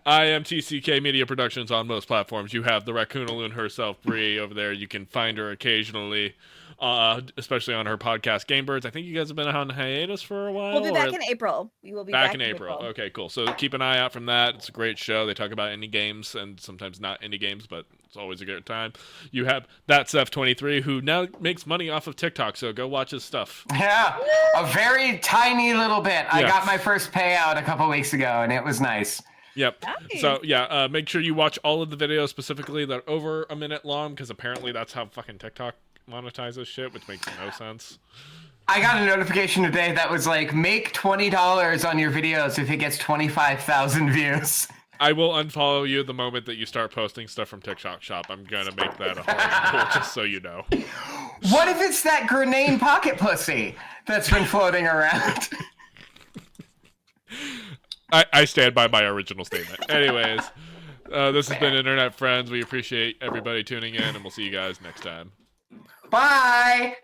I am TCK Media Productions on most platforms. You have the Raccoon-a-Loon herself, Brie, over there. You can find her occasionally, especially on her podcast, Game Birds. I think you guys have been on hiatus for a while. We'll be back in April. We will be back in April. Okay, cool. So keep an eye out from that. It's a great show. They talk about indie games and sometimes not indie games, but it's always a good time. You have that Seth23, who now makes money off of TikTok, so go watch his stuff. Yeah, a very tiny little bit. I got my first payout a couple weeks ago, and it was nice. Yep. Nice. So, yeah, make sure you watch all of the videos, specifically that are over a minute long, because apparently that's how fucking TikTok monetizes shit, which makes no sense. I got a notification today that was like, make $20 on your videos if it gets 25,000 views. I will unfollow you the moment that you start posting stuff from TikTok Shop. I'm gonna make that a hard rule, just so you know. What if it's that grenade pocket pussy that's been floating around? I stand by my original statement. Anyways, this has been Internet Friends. We appreciate everybody tuning in, and we'll see you guys next time. Bye!